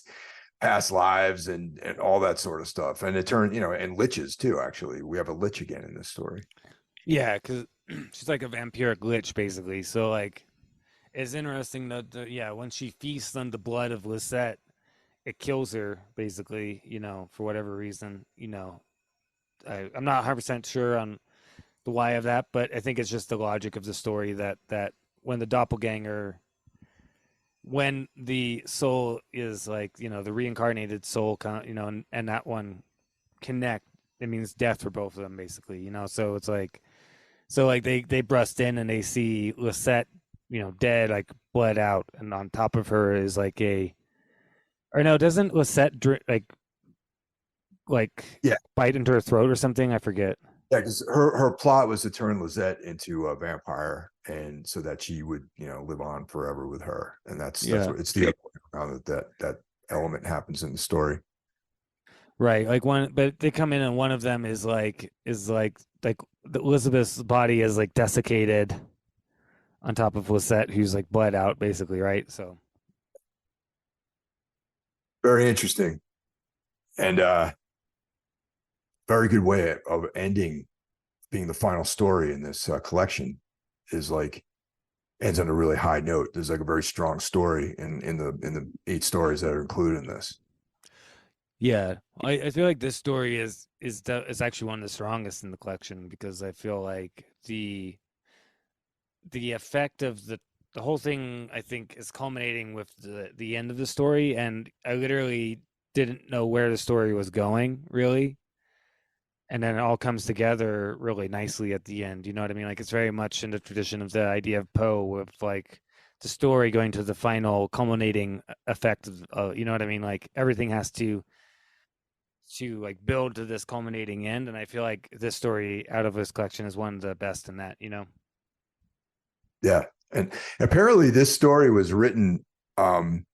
past lives and all that sort of stuff. And it turned, and liches too, actually. We have a lich again in this story. Yeah, because she's like a vampiric lich, basically. So, like, it's interesting that, yeah, when she feasts on the blood of Lisette, it kills her, basically, for whatever reason. I'm not 100% sure on the why of that, but I think it's just the logic of the story that when the doppelganger, when the soul is like, the reincarnated soul, and that one connect, it means death for both of them, basically. So it's like, they bust in and they see Lisette, dead, like bled out, and on top of her is like or no, doesn't Lisette like Yeah. bite into her throat or something? I forget. Yeah, because her plot was to turn Lisette into a vampire, and so that she would, live on forever with her. And that's Yeah. what it's the other way around that element happens in the story. Right. Like one, but they come in and one of them is like Elizabeth's body is like desiccated on top of Lisette, who's like bled out, basically, right? So Very interesting. And very good way of ending, being the final story in this collection, is like ends on a really high note. There's like a very strong story in the 8 stories that are included in this. yeah, I feel like this story is actually one of the strongest in the collection because I feel like the effect of the whole thing, I think, is culminating with the end of the story, and I literally didn't know where the story was going, really. And then it all comes together really nicely at the end. You know what I mean? Like, it's very much in the tradition of the idea of Poe, with like the story going to the final culminating effect of, you know what I mean? Like, everything has to like build to this culminating end, and I feel like this story out of this collection is one of the best in that. Yeah. And apparently this story was written, um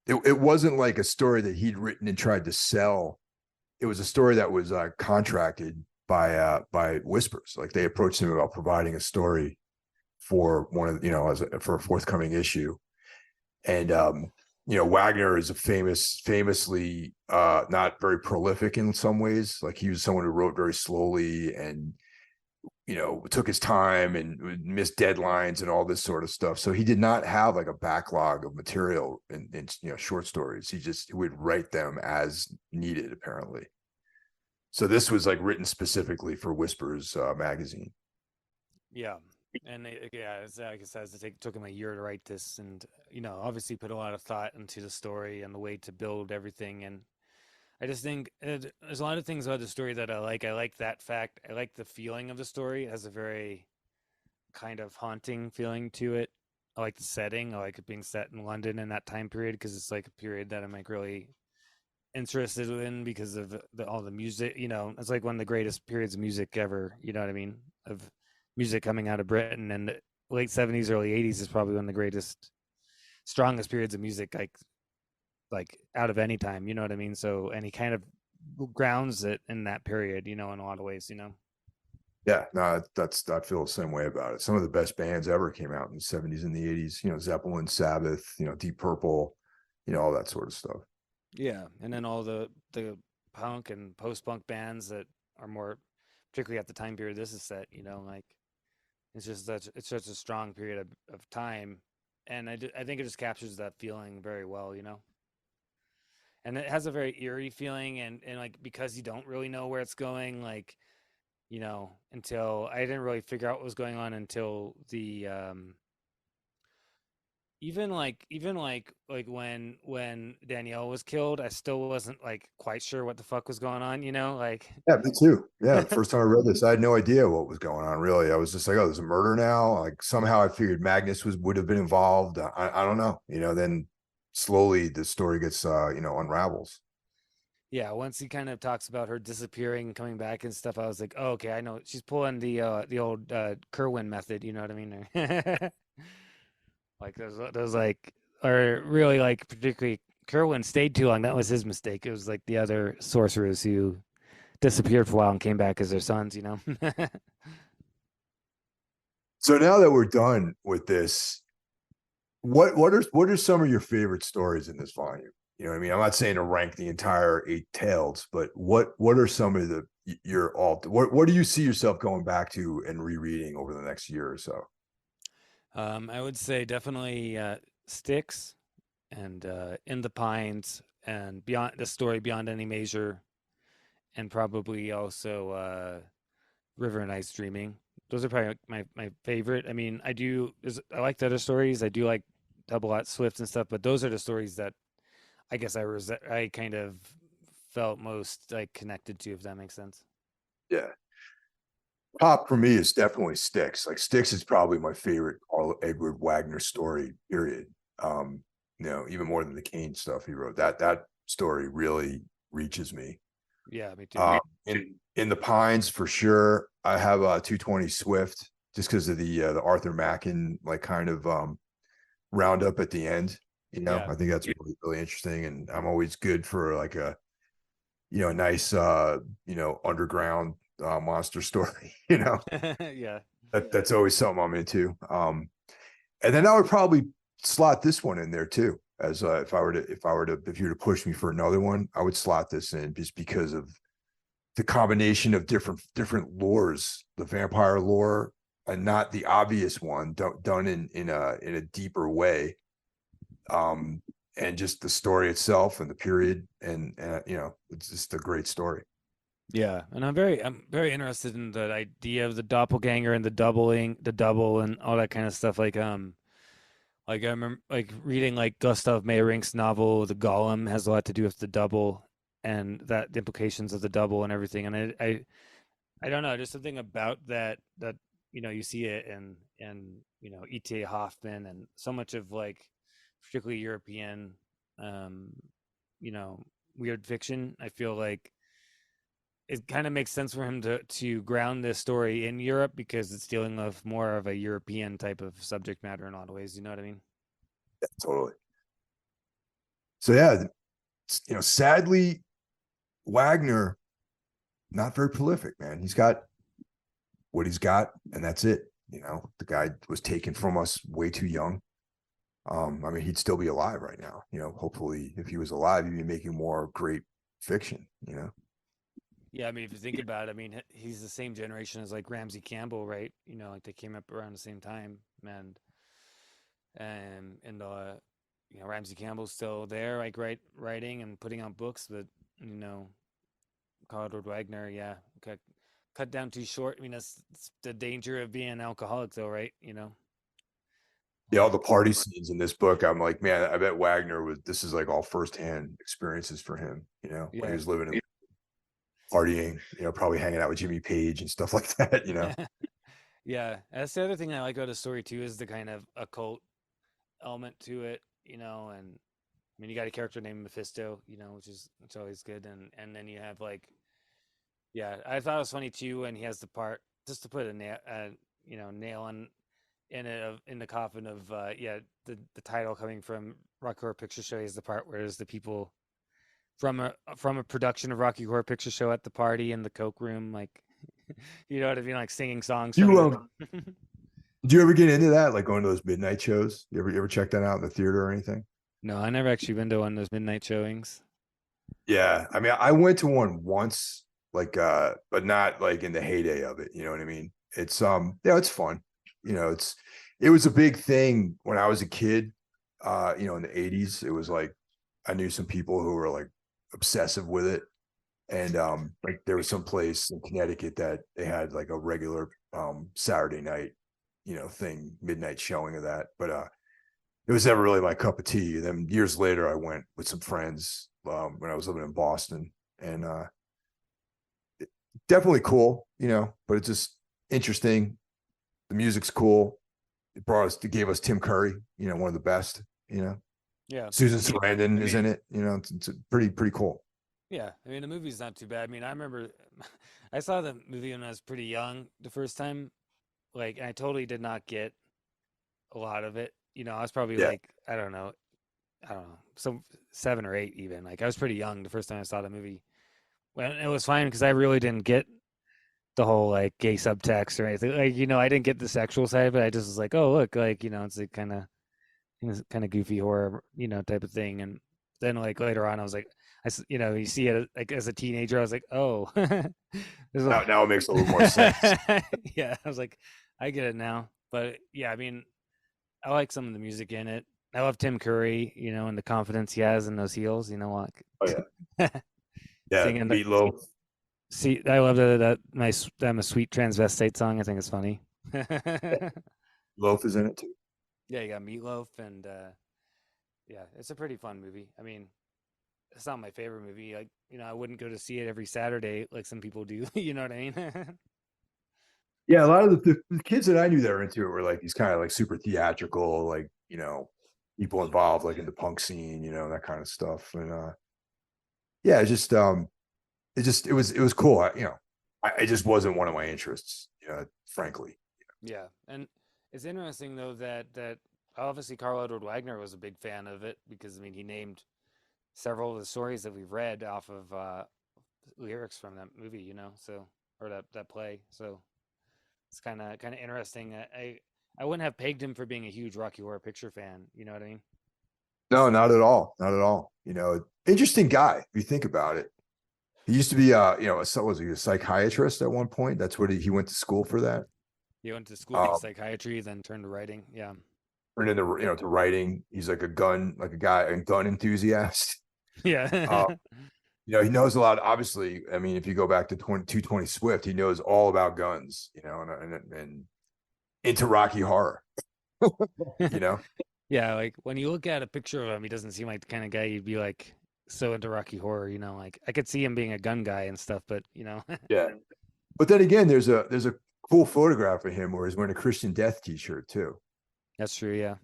it wasn't like a story that he'd written and tried to sell. It was a story that was contracted by Whispers. Like they approached him about providing a story for one of for a forthcoming issue. And Wagner is famously not very prolific in some ways. Like he was someone who wrote very slowly, and took his time and missed deadlines and all this sort of stuff. So he did not have like a backlog of material in short stories. He would write them as needed, apparently. So this was like written specifically for Whispers magazine. Yeah. And yeah, like I said, it took him a year to write this, and obviously put a lot of thought into the story and the way to build everything. And I just think there's a lot of things about the story that I like. I like that fact. I like the feeling of the story. It has a very kind of haunting feeling to it. I like the setting. I like it being set in London in that time period because it's like a period that I'm like really interested in because of all the music. It's like one of the greatest periods of music ever. You know what I mean? Of music coming out of Britain, and the late '70s, early '80s is probably one of the greatest strongest periods of music, like out of any time. You know what I mean? So, and he kind of grounds it in that period. You know, in a lot of ways. You know. Yeah, no, that's I feel the same way about it. Some of the best bands ever came out in the 70s and the 80s, Zeppelin, Sabbath, Deep Purple, all that sort of stuff. Yeah, and then all the punk and post punk bands that are more, particularly at the time period this is set. You know, like it's such a strong period of time, and I think it just captures that feeling very well. You know. And it has a very eerie feeling, and like because you don't really know where it's going, like until I didn't really figure out what was going on until the even like when Danielle was killed, I still wasn't like quite sure what the fuck was going on, like Yeah, me too. Yeah, the first time I read this, I had no idea what was going on. Really, I was just like, "Oh, there's a murder now." Like somehow I figured Magnus would have been involved. I don't know. Then slowly the story gets unravels. yeah, once he kind of talks about her disappearing and coming back and stuff, I was like, oh, okay, I know she's pulling the old Kerwin method, you know what I mean? Like those like or really like particularly Kerwin stayed too long. That was his mistake. It was like the other sorcerers who disappeared for a while and came back as their sons, you know? So now that we're done with this, what are some of your favorite stories in this volume? You know what I mean? I'm not saying to rank the entire eight tales, but what are some of the your all what do you see yourself going back to and rereading over the next year or so? I would say definitely Sticks and In the Pines and Beyond the Story Beyond Any Measure, and probably also River and Ice Dreaming. Those are probably my favorite. I mean, I like the other stories. I do like Double Lot Swift and stuff, but those are the stories that I guess I kind of felt most like connected to, if that makes sense. Yeah. Top for me is definitely Sticks. Like Sticks is probably my favorite Carl Edward Wagner story, period. Even more than the Kane stuff he wrote. That story really reaches me. Yeah, me too. In the Pines for sure. I have 220 Swift just because of the Arthur Macken like kind of roundup at the end. Yeah. I think that's really really interesting, and I'm always good for like a nice underground monster story. Yeah. That's always something I'm into. And then I would probably slot this one in there too. As if you were to push me for another one, I would slot this in just because of the combination of different lores, the vampire lore, and not the obvious one, done in a deeper way. Um, and just the story itself and the period, and it's just a great story. Yeah, and I'm very interested in the idea of the doppelganger and the double and all that kind of stuff. Like I remember like reading like Gustav Meyrink's novel, The Golem has a lot to do with the double and that the implications of the double and everything. And I don't know, just something about that you see it in E.T.A. Hoffman and so much of like particularly European um, you know, weird fiction. I feel like it kind of makes sense for him to ground this story in Europe because it's dealing with more of a European type of subject matter in a lot of ways. You know what I mean? Yeah, totally. So yeah, sadly, Wagner not very prolific, man. He's got what he's got, and that's it. The guy was taken from us way too young. I mean, he'd still be alive right now. Hopefully, if he was alive, he'd be making more great fiction. Yeah, I mean, if you think about it, I mean, he's the same generation as like Ramsey Campbell, right? Like they came up around the same time, and Ramsey Campbell's still there, like writing and putting out books, but you know, Carl Edward Wagner, yeah, cut down too short. I mean, that's the danger of being an alcoholic, though, right? Yeah, all Like the party scenes in this book, I'm like, man, I bet Wagner was. This is like all firsthand experiences for him. When he yeah. was living and partying. Probably hanging out with Jimmy Page and stuff like that. Yeah, that's the other thing I like about the story too is the kind of occult element to it, and I mean you got a character named Mephisto, which is always good, and then you have like, yeah, I thought it was funny too when he has the part just to put a nail on in the coffin of the title coming from Rocky Horror Picture Show is the part where there's the people from a production of Rocky Horror Picture Show at the party in the Coke room, like you know what I mean, like singing songs from You the. did you ever get into that? Like going to those midnight shows? You ever check that out in the theater or anything? No, I never actually been to one of those midnight showings. Yeah. I mean, I went to one once, like but not like in the heyday of it. You know what I mean? It's yeah, it's fun. It was a big thing when I was a kid, in the 80s. It was like I knew some people who were like obsessive with it. And like there was some place in Connecticut that they had like a regular Saturday night, thing, midnight showing of that. But it was never really my cup of tea. And then years later I went with some friends when I was living in Boston, and definitely cool, but it's just interesting. The music's cool. It gave us Tim Curry, one of the best, Yeah, Susan Sarandon is in it. It's pretty cool. yeah. I mean, the movie's not too bad. I mean, I remember I saw the movie when I was pretty young the first time. Like, and I totally did not get a lot of it. I was probably Yeah. like, I don't know, some 7 or 8 even. Like, I was pretty young the first time I saw the movie. Well, it was fine because I really didn't get the whole like gay subtext or anything. Like, I didn't get the sexual side, but I just was like, oh look, like it's like kind of goofy horror, type of thing. And then like later on, I was like, you see it like as a teenager, I was like, oh, Now it makes a little more sense. yeah. I was like, I get it now. But yeah, I mean, I like some of the music in it. I love Tim Curry, and the confidence he has in those heels. Oh yeah. Like Yeah, singing the Meatloaf. see. I love that nice "I'm a Sweet Transvestite" song. I think it's funny. Loaf is in it too. Yeah, you got Meatloaf, and yeah, it's a pretty fun movie. I mean, it's not my favorite movie. Like, I wouldn't go to see it every Saturday like some people do. You know what I mean? Yeah, a lot of the kids that I knew that were into it were like these kind of like super theatrical, like, people involved like in the punk scene, that kind of stuff. And yeah, it was cool. It just wasn't one of my interests, frankly. Yeah, and it's interesting though that obviously Carl Edward Wagner was a big fan of it because I mean he named several of the stories that we've read off of lyrics from that movie, so or that play. So it's kind of interesting. I wouldn't have pegged him for being a huge Rocky Horror Picture fan. You know what I mean? No, not at all. Not at all. Interesting guy if you think about it. He used to be was he a psychiatrist at one point? That's what he went to school for that. He went to school for Um, psychiatry, then turned to writing. Yeah, Turned into to writing. He's like a gun enthusiast. yeah, He knows a lot. Obviously, I mean, if you go back to 220 Swift, he knows all about guns. And into Rocky Horror. you know, yeah. Like when you look at a picture of him, he doesn't seem like the kind of guy you'd be like so into Rocky Horror. Like I could see him being a gun guy and stuff, but yeah. But then again, there's a cool photograph of him where he's wearing a Christian Death T-shirt too. that's true. Yeah.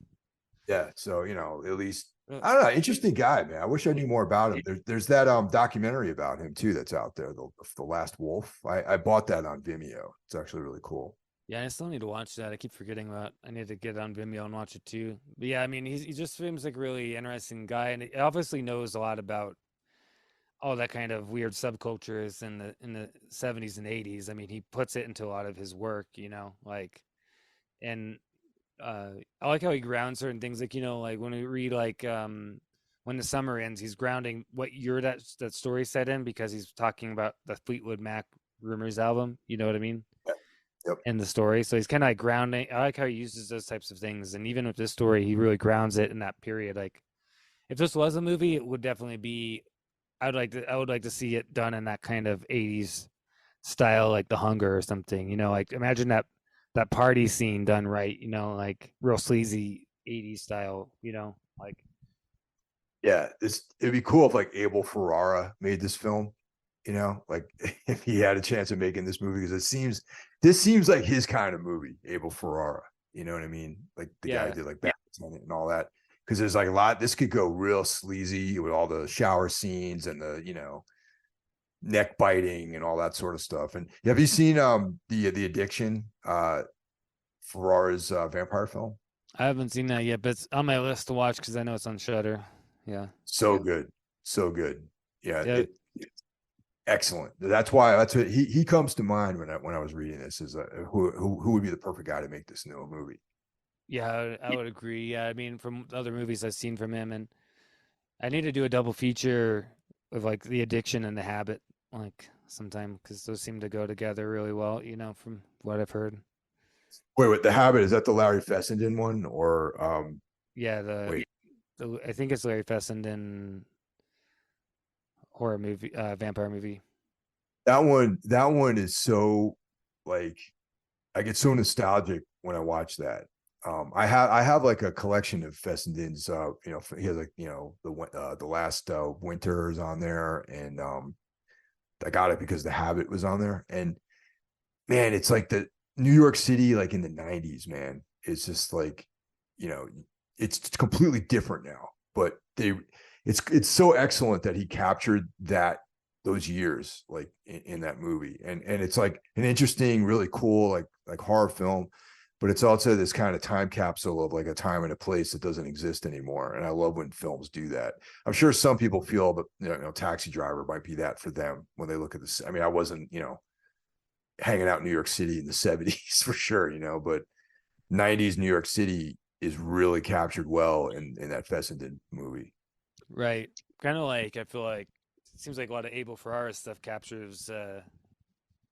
Yeah, so at least Uh, I don't know. Interesting guy, man. I wish I knew more about him. There's that documentary about him too that's out there, the Last Wolf. I bought that on Vimeo. It's actually really cool. Yeah, I still need to watch that. I keep forgetting about. I need to get on Vimeo and watch it too. But yeah, I mean, he just seems like a really interesting guy, and he obviously knows a lot about all that kind of weird subcultures in the 70s and 80s. I mean, he puts it into a lot of his work, like and I like how he grounds certain things, like like when we read like when the summer ends, he's grounding what year that story set in because he's talking about the Fleetwood Mac Rumors album. You know what I mean? Yeah. Yep. In the story. So he's kind of like grounding. I like how he uses those types of things. And even with this story, he really grounds it in that period. Like if this was a movie, it would definitely be I would like to see it done in that kind of 80s style, like The Hunger or something. Like imagine that party scene done right, like real sleazy 80s style, like Yeah, it'd be cool if like Abel Ferrara made this film. Like if he had a chance of making this movie, because this seems like his kind of movie, Abel Ferrara. You know what I mean? Like the guy yeah. who did like Batman and all that. Because there's like a lot. This could go real sleazy with all the shower scenes and the neck biting and all that sort of stuff. And have you seen the Addiction? Ferrara's vampire film. I haven't seen that yet, but it's on my list to watch because I know it's on Shudder. Yeah. So good, so good. Yeah, Yeah. it's excellent. That's what he comes to mind when I was reading this is who would be the perfect guy to make this new movie. Yeah, I would agree. Yeah, I mean, from other movies I've seen from him, and I need to do a double feature of like The Addiction and The Habit, like sometime because those seem to go together really well. From what I've heard. Wait, The Habit, is that the Larry Fessenden one or Yeah, wait, I think it's Larry Fessenden horror movie, vampire movie. that one is so like I get so nostalgic when I watch that. I have like a collection of Fessenden's. He has like the last winters on there, and I got it because The Habit was on there. And man, it's like the New York City, like in the '90s. Man, it's just like you know, it's completely different now. But it's so excellent that he captured those years like in that movie, and it's like an interesting, really cool like horror film, but it's also this kind of time capsule of like a time and a place that doesn't exist anymore. And I love when films do that. I'm sure some people feel that Taxi Driver might be that for them when they look at this. I mean, I wasn't hanging out in New York City in the '70s for sure, but '90s New York City is really captured well in that Fessenden movie. Right. Kind of like I feel like it seems like a lot of Abel Ferrara stuff captures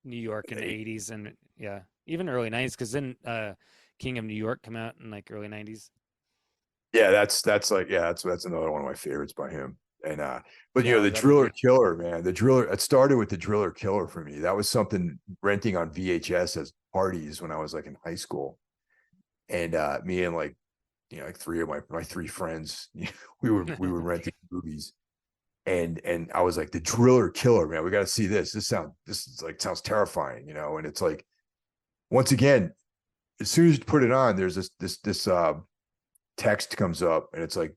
New York in the '80s and yeah, even early '90s. Because then King of New York come out in like early '90s. Yeah, that's like that's another one of my favorites by him. And but Yeah, I the love that Driller movie. Killer, man, the Driller. It started with the Driller Killer for me. That was something renting on VHS as parties when I was like in high school, and me and like three of my three friends, we would rent movies, and I was like the Driller Killer, man. We got to see this. Sounds terrifying, and it's like once again, as soon as you put it on, there's this text comes up and it's like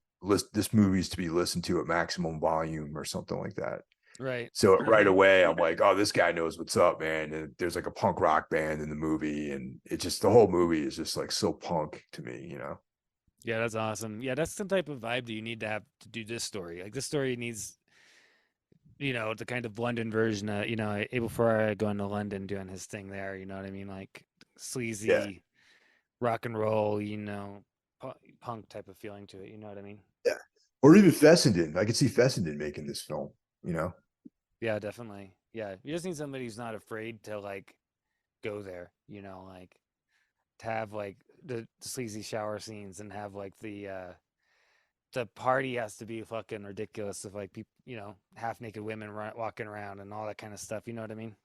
this movie's to be listened to at maximum volume or something like that. Right. So right away I'm like, oh, this guy knows what's up, man. And there's like a punk rock band in the movie, and the whole movie is just like so punk to me. Yeah, that's awesome. Yeah, that's the type of vibe that you need to have to do this story. Like this story needs, the kind of London version of, Abel Ferrara going to London doing his thing there. You know what I mean? Like Yeah, sleazy rock and roll, punk type of feeling to it. You know what I mean? yeah. Or even Fessenden. I could see Fessenden making this film. Yeah, definitely. Yeah, you just need somebody who's not afraid to like go there. Like to have like the sleazy shower scenes and have like the party has to be fucking ridiculous of like people, half naked women walking around and all that kind of stuff. You know what I mean?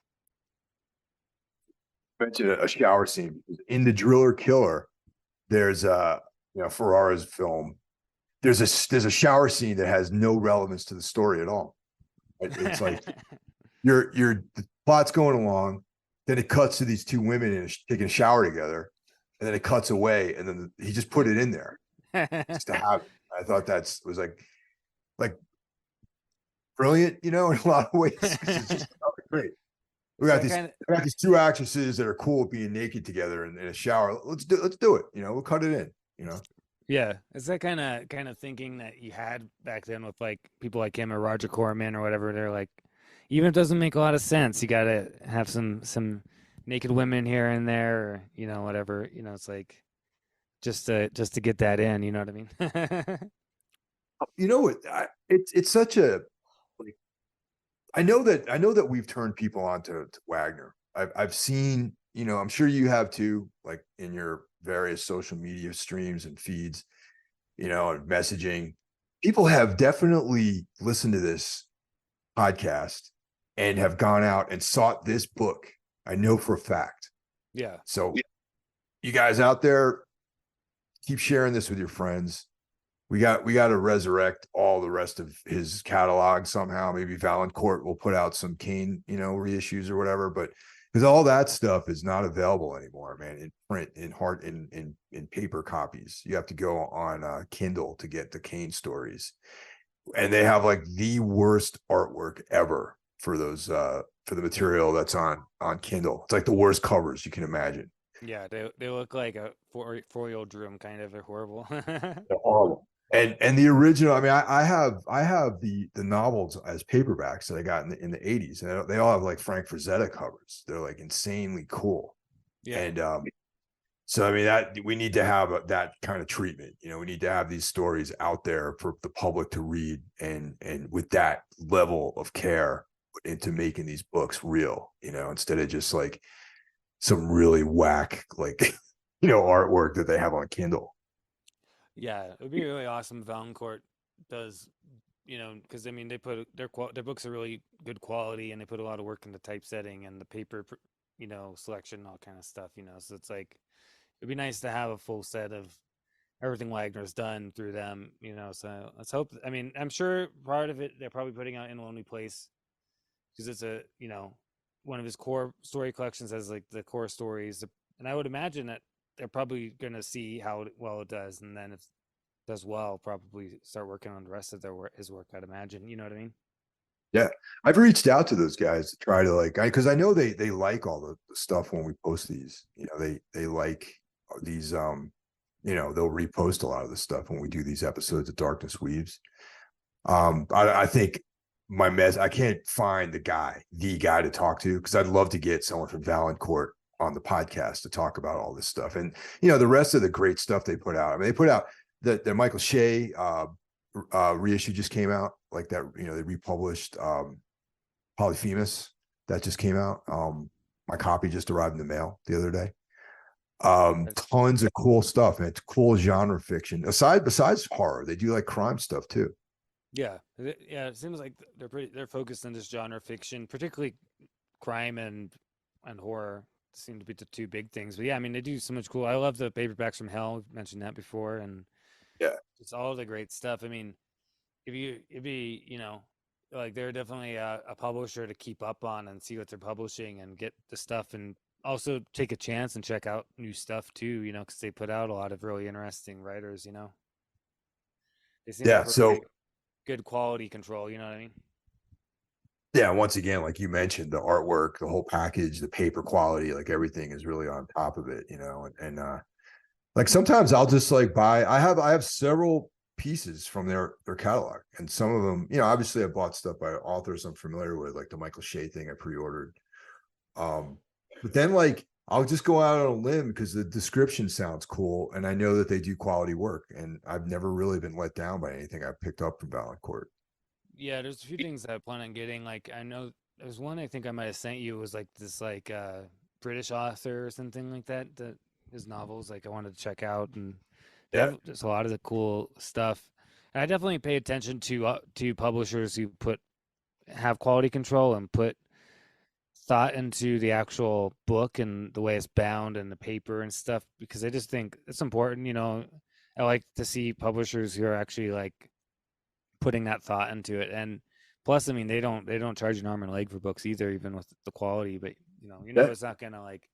Mentioned a shower scene in the Driller Killer. There's Ferrara's film. There's a shower scene that has no relevance to the story at all. It's like the plot's going along, then it cuts to these two women taking a shower together, and then it cuts away, and then he just put it in there just to have it. I thought was like brilliant, in a lot of ways. It's just great. We Is got that these kind of we got these two actresses that are cool being naked together in a shower. Let's do it. We'll cut it in. yeah? Is that kind of thinking that you had back then with like people like him or Roger Corman or whatever? They're like, even if it doesn't make a lot of sense, you gotta have some naked women here and there, or whatever. It's like just to get that in. You know what I mean? You know what? It's such a like I know that we've turned people on to Wagner. I've seen, I'm sure you have too, like in your various social media streams and feeds, and messaging. People have definitely listened to this podcast and have gone out and sought this book. I know for a fact. Yeah. So you guys out there, keep sharing this with your friends. We got to resurrect all the rest of his catalog somehow. Maybe Valancourt will put out some Kane, reissues or whatever. But because all that stuff is not available anymore, man, in print, in paper copies. You have to go on Kindle to get the Kane stories, and they have like the worst artwork ever for those for the material that's on Kindle. It's like the worst covers you can imagine. Yeah, they look like a 4-year-old drew 'em kind of. They're horrible. They're horrible. And the original, I mean, I have the novels as paperbacks that I got in the 80s, and they all have like Frank Frazetta covers. They're like insanely cool. Yeah. And so I mean that we need to have that kind of treatment. We need to have these stories out there for the public to read, and with that level of care into making these books real. Instead of just like some really whack like artwork that they have on Kindle. Yeah, it would be really awesome if Valancourt does, because I mean they put their books are really good quality and they put a lot of work into typesetting and the paper, selection, all kind of stuff. So it's like it'd be nice to have a full set of everything Wagner's done through them. So let's hope. I mean, I'm sure part of it they're probably putting out in a lonely place because it's one of his core story collections has like the core stories, and I would imagine that they're probably gonna see how well it does, and then if it does well, probably start working on the rest of his work. I'd imagine. You know what I mean? Yeah, I've reached out to those guys to try to like, because I know they like all the stuff when we post these. They like these. They'll repost a lot of the stuff when we do these episodes of Darkness Weaves. I think I can't find the guy to talk to, because I'd love to get someone from Valancourt on the podcast to talk about all this stuff, and the rest of the great stuff they put out. I mean, they put out the Michael Shea reissue just came out, like that. They republished Polyphemus that just came out. My copy just arrived in the mail the other day. Tons of cool stuff, and it's cool genre fiction. Besides horror, they do like crime stuff too. Yeah, yeah. It seems like they're focused on this genre fiction, particularly crime and horror. Seem to be the two big things. But yeah, I mean they do so much cool. I love the paperbacks from hell. We've mentioned that before, and Yeah, it's all the great stuff. I mean, it'd be, like they're definitely a publisher to keep up on and see what they're publishing and get the stuff and also take a chance and check out new stuff too, because they put out a lot of really interesting writers. They seem to yeah. have So really good quality control, you know what I mean? yeah, once again, like you mentioned, the artwork, the whole package, the paper quality, like everything is really on top of it. And like sometimes I'll just like buy. I have several pieces from their catalog, and some of them, obviously I bought stuff by authors I'm familiar with, like the Michael Shea thing I pre-ordered. But then like I'll just go out on a limb because the description sounds cool, and I know that they do quality work, and I've never really been let down by anything I've picked up from Valancourt. Yeah, there's a few things that I plan on getting. Like I know there's one I think I might have sent you. It was like this like British author or something like that. That his novels like I wanted to check out, and they Yeah, have just a lot of the cool stuff. And I definitely pay attention to publishers who have quality control and put thought into the actual book and the way it's bound and the paper and stuff because I just think it's important. I like to see publishers who are actually like putting that thought into it. And plus, I mean, they don't charge an arm and a leg for books either, even with the quality. But yeah, it's not gonna like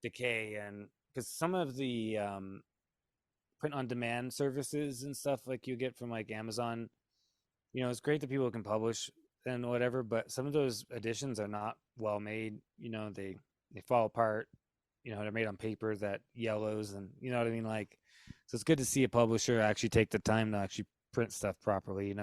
decay. And because some of the print on demand services and stuff like you get from like Amazon, it's great that people can publish and whatever, but some of those editions are not well made. They fall apart. They're made on paper that yellows, and you know what I mean. Like, so it's good to see a publisher actually take the time to actually print stuff properly.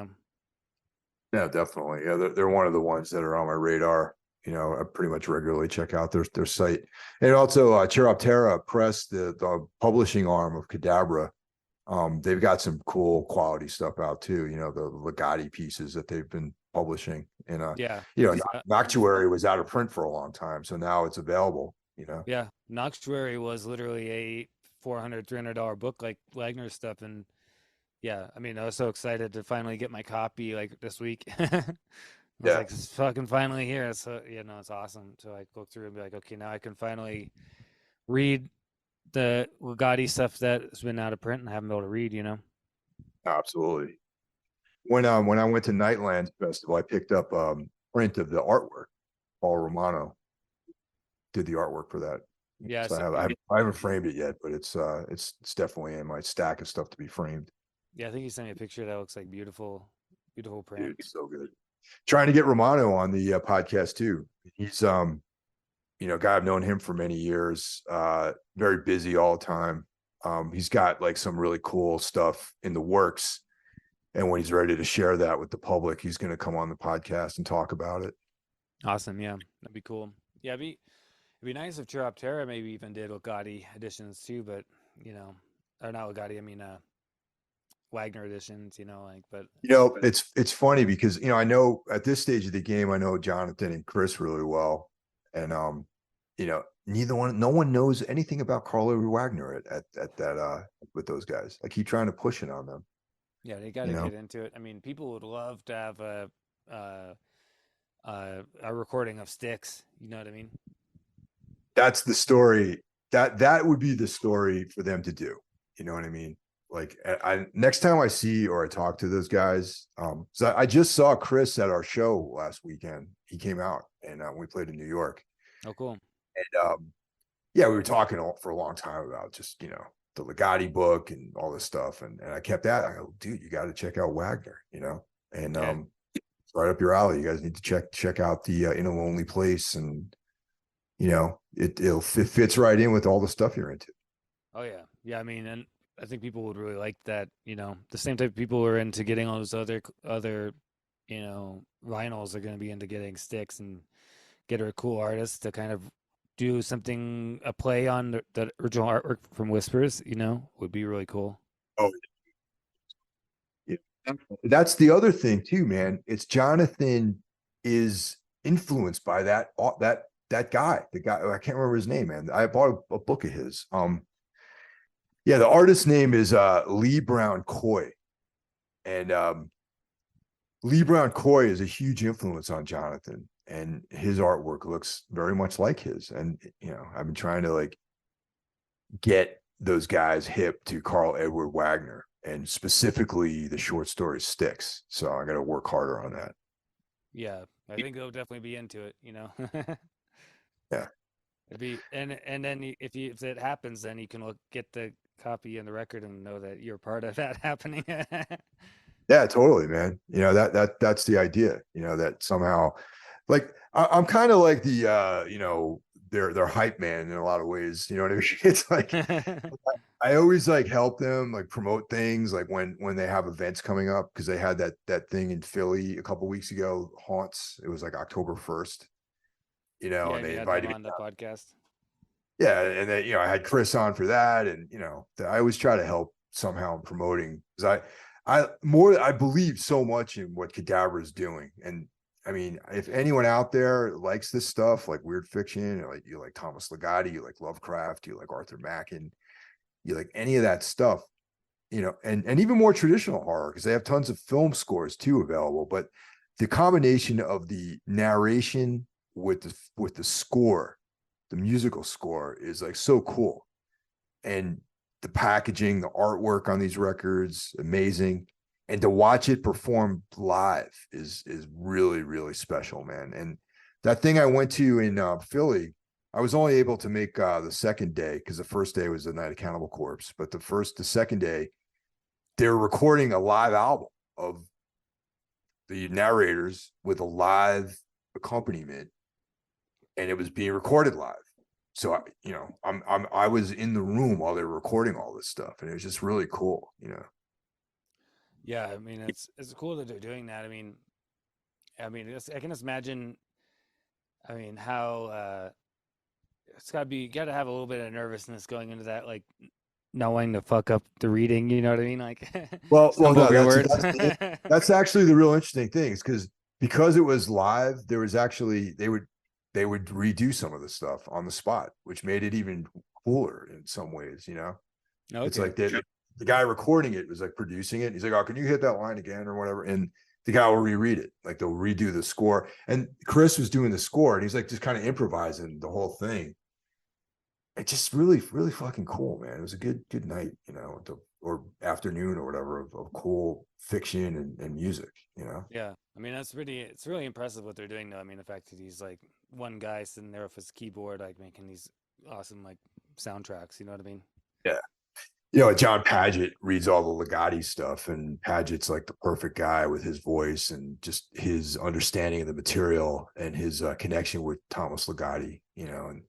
yeah, definitely. Yeah, they're one of the ones that are on my radar. I pretty much regularly check out their site, and also Chiroptera Press, the publishing arm of Cadabra. They've got some cool quality stuff out too. The Legati pieces that they've been publishing, and Yeah. Noctuary was out of print for a long time, so now it's available. Yeah, Noctuary was literally a $400-$300 book like Wagner stuff, and yeah, I mean, I was so excited to finally get my copy like this week. I was Yeah, like, it's fucking finally here. So it's awesome to like go through and be like, okay, now I can finally read the Legati stuff that's been out of print and haven't been able to read. absolutely. When I went to Nightlands Festival, I picked up print of the artwork. Paul Romano did the artwork for that. Yeah, So so, I haven't framed it yet, but it's definitely in my stack of stuff to be framed. yeah, I think you sent me a picture that looks like beautiful, beautiful print. Dude, it's so good. Trying to get Romano on the podcast too. He's guy, I've known him for many years, very busy all the time. He's got like some really cool stuff in the works. And when he's ready to share that with the public, he's going to come on the podcast and talk about it. Awesome. Yeah, that'd be cool. Yeah, it'd be nice if Terra maybe even did Gotti editions too, but or not Gotti. I mean, Wagner editions. But It's funny because I know at this stage of the game, I know Jonathan and Chris really well, and no one knows anything about Carl Wagner at that with those guys. I keep trying to push it on them. yeah, they got to get into it. I mean, people would love to have a recording of Styx. You know what I mean? That's the story. That would be the story for them to do. You know what I mean? Like, next time I see or I talk to those guys, so I just saw Chris at our show last weekend. He came out and we played in New York. Oh, cool. And yeah, we were talking for a long time about just the Legati book and all this stuff, and I kept at it. I go, dude, you got to check out Wagner, and Okay. It's right up your alley. You guys need to check out the In a Lonely Place, and it fits right in with all the stuff you're into. Oh yeah, yeah. I mean, and I think people would really like that. The same type of people who are into getting all those other vinyls are going to be into getting Sticks and get a cool artist to kind of do something, a play on the original artwork from Whispers. Would be really cool. Oh, yeah. That's the other thing too, man. It's Jonathan is influenced by that guy. The guy, I can't remember his name, man. I bought a book of his. Yeah, the artist's name is Lee Brown Coy, and Lee Brown Coy is a huge influence on Jonathan, and his artwork looks very much like his. And I've been trying to like get those guys hip to Carl Edward Wagner, and specifically the short story Sticks. So I got to work harder on that. Yeah, I think they'll definitely be into it. Yeah. It'd be and then if it happens, then you can get the copy and the record and know that you're part of that happening. Yeah, totally, man. That's the idea. That somehow, like, I'm kind of like the their hype man in a lot of ways. You know what I mean? It's like I always like help them like promote things like when they have events coming up, because they had that thing in Philly a couple weeks ago, Haunts. It was like October 1st. Yeah, And and they you had them invited me. on the podcast. Yeah, and then I had Chris on for that, and I always try to help somehow in promoting, because I believe so much in what Cadaver is doing. And I mean, if anyone out there likes this stuff, like weird fiction, or like you like Thomas Ligotti, you like Lovecraft, you like Arthur Machen, you like any of that stuff, and even more traditional horror, because they have tons of film scores too available. But the combination of the narration with the score, the musical score, is like so cool. And the packaging, the artwork on these records, amazing. And to watch it performed live is really, really special, man. And that thing I went to in Philly, I was only able to make the second day, because the first day was the Night of Cannibal Corpse. But the second day, they're recording a live album of the narrators with a live accompaniment, and it was being recorded live. So I was in the room while they were recording all this stuff, and it was just really cool. Yeah, I mean it's cool that they're doing that. I can just imagine. I mean how it's got to be. You got to have a little bit of nervousness going into that, like not wanting to fuck up the reading. You know what I mean? Like well, stumble no, over your words. that's actually the real interesting thing, is because it was live. There was actually they would redo some of the stuff on the spot, which made it even cooler in some ways. It's Okay. like the guy recording it was like producing it. He's like, "Oh, can you hit that line again or whatever?" And the guy will reread it. Like they'll redo the score. And Chris was doing the score, and he's like just kind of improvising the whole thing. It's just really, really fucking cool, man. It was a good night, or afternoon or whatever of cool fiction and music. Yeah, I mean it's really impressive what they're doing though. I mean the fact that he's like one guy sitting there with his keyboard like making these awesome like soundtracks, you know what I mean? Yeah. John Padgett reads all the Ligotti stuff, and Padgett's like the perfect guy with his voice and just his understanding of the material and his connection with Thomas Ligotti. And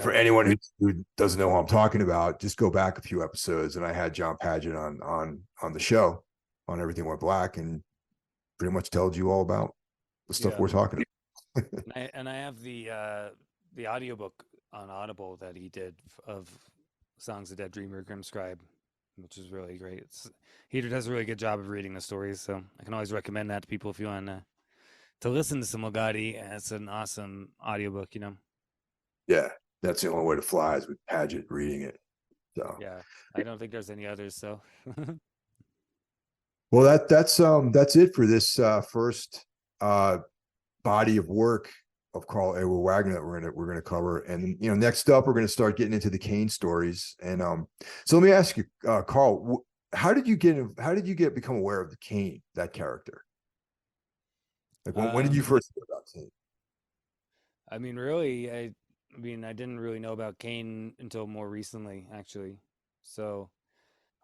for Yeah. anyone who doesn't know who I'm talking about, just go back a few episodes, and I had John Paget on the show on Everything Went Black, and pretty much told you all about the stuff Yeah. we're talking And I have the audiobook on Audible that he did of Songs of Dead Dreamer Grim Scribe, which is really great. He does a really good job of reading the stories, so I can always recommend that to people if you want to listen to some Mogadi. And it's an awesome audiobook. Yeah, that's the only way to fly is with Paget reading it. So Yeah, I don't think there's any others. So well, that's it for this first uh body of work of Carl Edward Wagner that we're gonna cover. And next up we're gonna start getting into the Kane stories. And so let me ask you, Carl, how did you become aware of the Kane, that character? Like when did you um, first hear about Kane? I mean, really, I didn't really know about Kane until more recently, actually. So,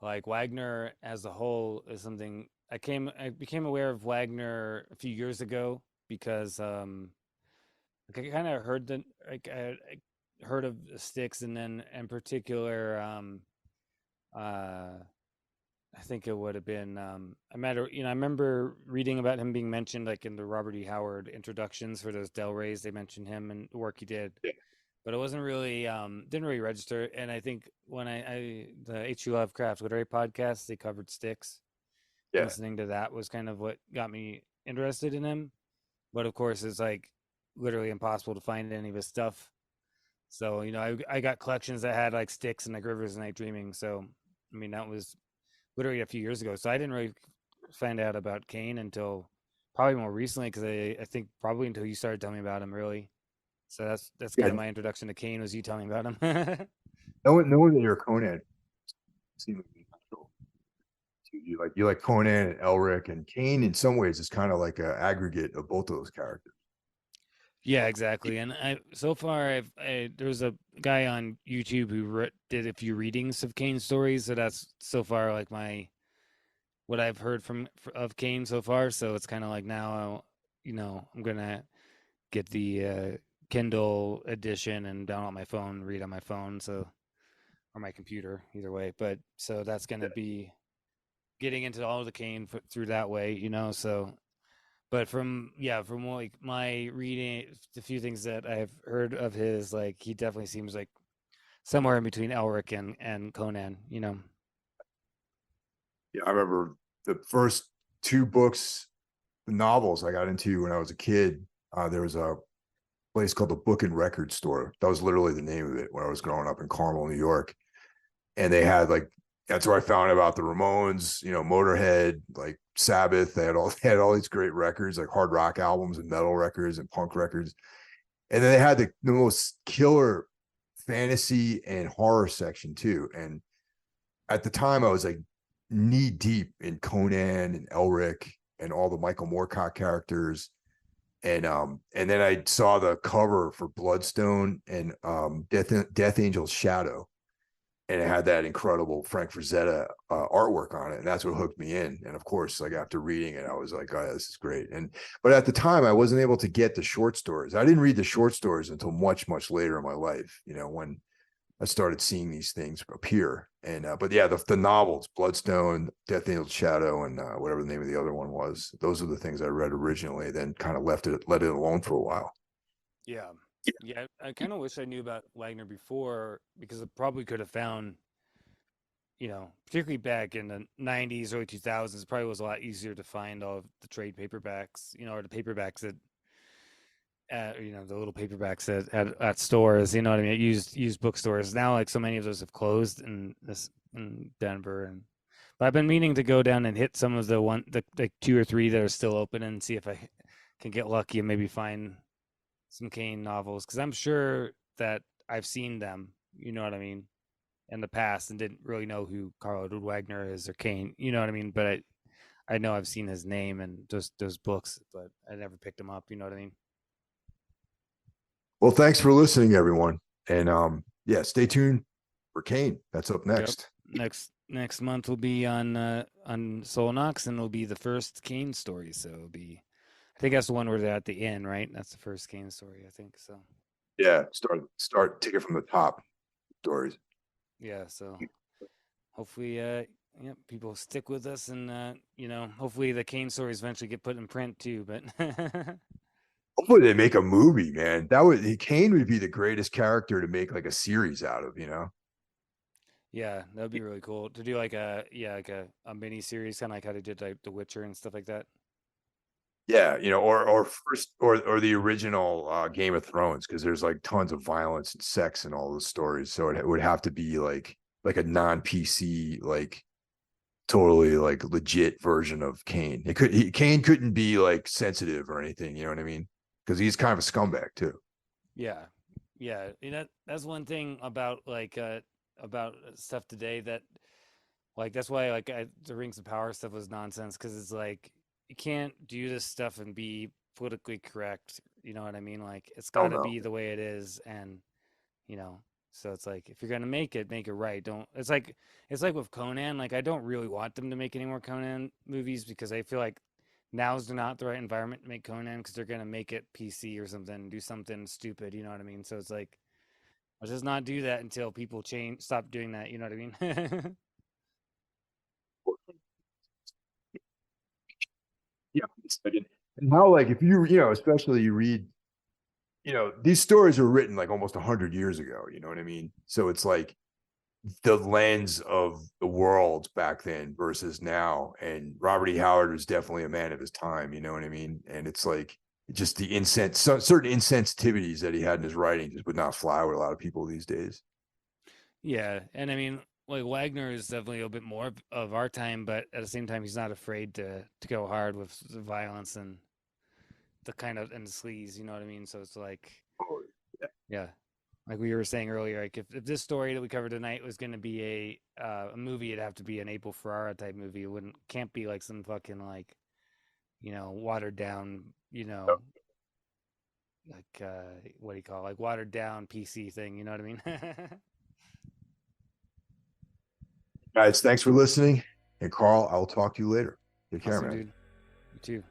like Wagner as a whole is something I became aware of Wagner a few years ago because like I kind of heard I heard of the Sticks, and then in particular uh I think it would have been I remember reading about him being mentioned like in the Robert E. Howard introductions for those Del Reys. They mentioned him and the work he did, Yeah, but it wasn't really didn't really register. And I think when I the H.G. Lovecraft Literary Podcast, they covered Sticks, and yeah, listening to that was kind of what got me interested in him. But of course, it's like literally impossible to find any of his stuff. So I got collections that had like Sticks and like Rivers and Night Dreaming. So I mean that was literally a few years ago. So I didn't really find out about Kane until probably more recently because I think probably until you started telling me about him really. So that's kind yeah. of my introduction to Kane was you telling me about him. Knowing that you're a Conan seems like natural to you. Like Conan and Elric and Kane in some ways is kind of like an aggregate of both of those characters. Yeah, exactly. And I so far there was a guy on YouTube who did a few readings of Kane stories. So that's so far like my what I've heard of Kane so far. So it's kind of like now I'm gonna get the Kindle edition and download on my phone, read on my phone, so or my computer, either way. But so that's gonna be getting into all of the Kane through that way. So but from like my reading, the few things that I've heard of his, like he definitely seems like somewhere in between Elric and Conan. Yeah, I remember the first two books, the novels I got into when I was a kid. There was a place called the Book and Record Store. That was literally the name of it when I was growing up in Carmel, New York. And they had that's where I found out about the Ramones, Motorhead, like Sabbath. They had all these great records, like hard rock albums and metal records and punk records. And then they had the most killer fantasy and horror section too. And at the time I was like knee deep in Conan and Elric and all the Michael Moorcock characters. And then I saw the cover for Bloodstone and Death Angel's Shadow, and it had that incredible Frank Frazetta artwork on it, and that's what hooked me in. And of course, like after reading it, I was like, "Oh, this is great." But at the time, I wasn't able to get the short stories. I didn't read the short stories until much, much later in my life. When I started seeing these things appear. And but yeah, the novels, Bloodstone, Death Angel's Shadow, and whatever the name of the other one was. Those are the things I read originally. Then kind of let it alone for a while. Yeah. Yeah, I kind of wish I knew about Wagner before because I probably could have found, particularly back in the 90s, early 2000s, it probably was a lot easier to find all of the trade paperbacks, or the paperbacks that the little paperbacks at stores, you know what I mean? Used bookstores. Now like so many of those have closed in Denver, but I've been meaning to go down and hit some of the like two or three that are still open and see if I can get lucky and maybe find some Kane novels because I'm sure that I've seen them, you know what I mean, in the past and didn't really know who Carl Edward Wagner is or Kane, you know what I mean. But I know I've seen his name and those books, but I never picked them up. You know what I mean? Well, thanks for listening, everyone. And yeah, stay tuned for Kane. That's up Yep. next. Next month will be on Soul Knox, and it'll be the first Kane story. So it'll be, I think that's the one where they're at the inn, right? That's the first Kane story, I think. So Yeah, start taking from the top stories. Yeah, so hopefully, yeah, people stick with us, and hopefully the Kane stories eventually get put in print too. But Hopefully they make a movie, man. That would Kane would be the greatest character to make like a series out of, you know? yeah, that would be really cool to do like a mini series, kind of like how they did like The Witcher and stuff like that. Yeah, or first or the original Game of Thrones, because there's like tons of violence and sex in all those stories. So it would have to be like a non-PC, like totally like legit version of Kane. Kane couldn't be like sensitive or anything, you know what I mean? Because he's kind of a scumbag too. Yeah, yeah, that's one thing about stuff today that like that's why the Rings of Power stuff was nonsense because it's like you can't do this stuff and be politically correct. You know what I mean? Like it's Oh got to no. be the way it is, and you know. So it's like if you're gonna make it right. Don't. It's like with Conan. Like I don't really want them to make any more Conan movies because I feel like now's not the right environment to make Conan because they're gonna make it PC or something, do something stupid. You know what I mean? So it's like let's just not do that until people stop doing that. You know what I mean? Yeah. And how like if especially you read, these stories were written like almost 100 years ago, you know what I mean? So it's like the lens of the world back then versus now. And Robert E. Howard was definitely a man of his time, you know what I mean? And it's like just certain insensitivities that he had in his writing just would not fly with a lot of people these days. Yeah, and I mean, like Wagner is definitely a bit more of our time, but at the same time, he's not afraid to go hard with the violence and the kind of and the sleaze. You know what I mean? So it's like, Oh, yeah. yeah, like we were saying earlier, like if this story that we covered tonight was going to be a movie, it'd have to be an Abel Ferrara type movie. It wouldn't can't be like some fucking like watered down like what do you call it? Like watered down PC thing. You know what I mean? Guys, thanks for listening. And Carl, I will talk to you later. Take care, Awesome, man. dude. You too.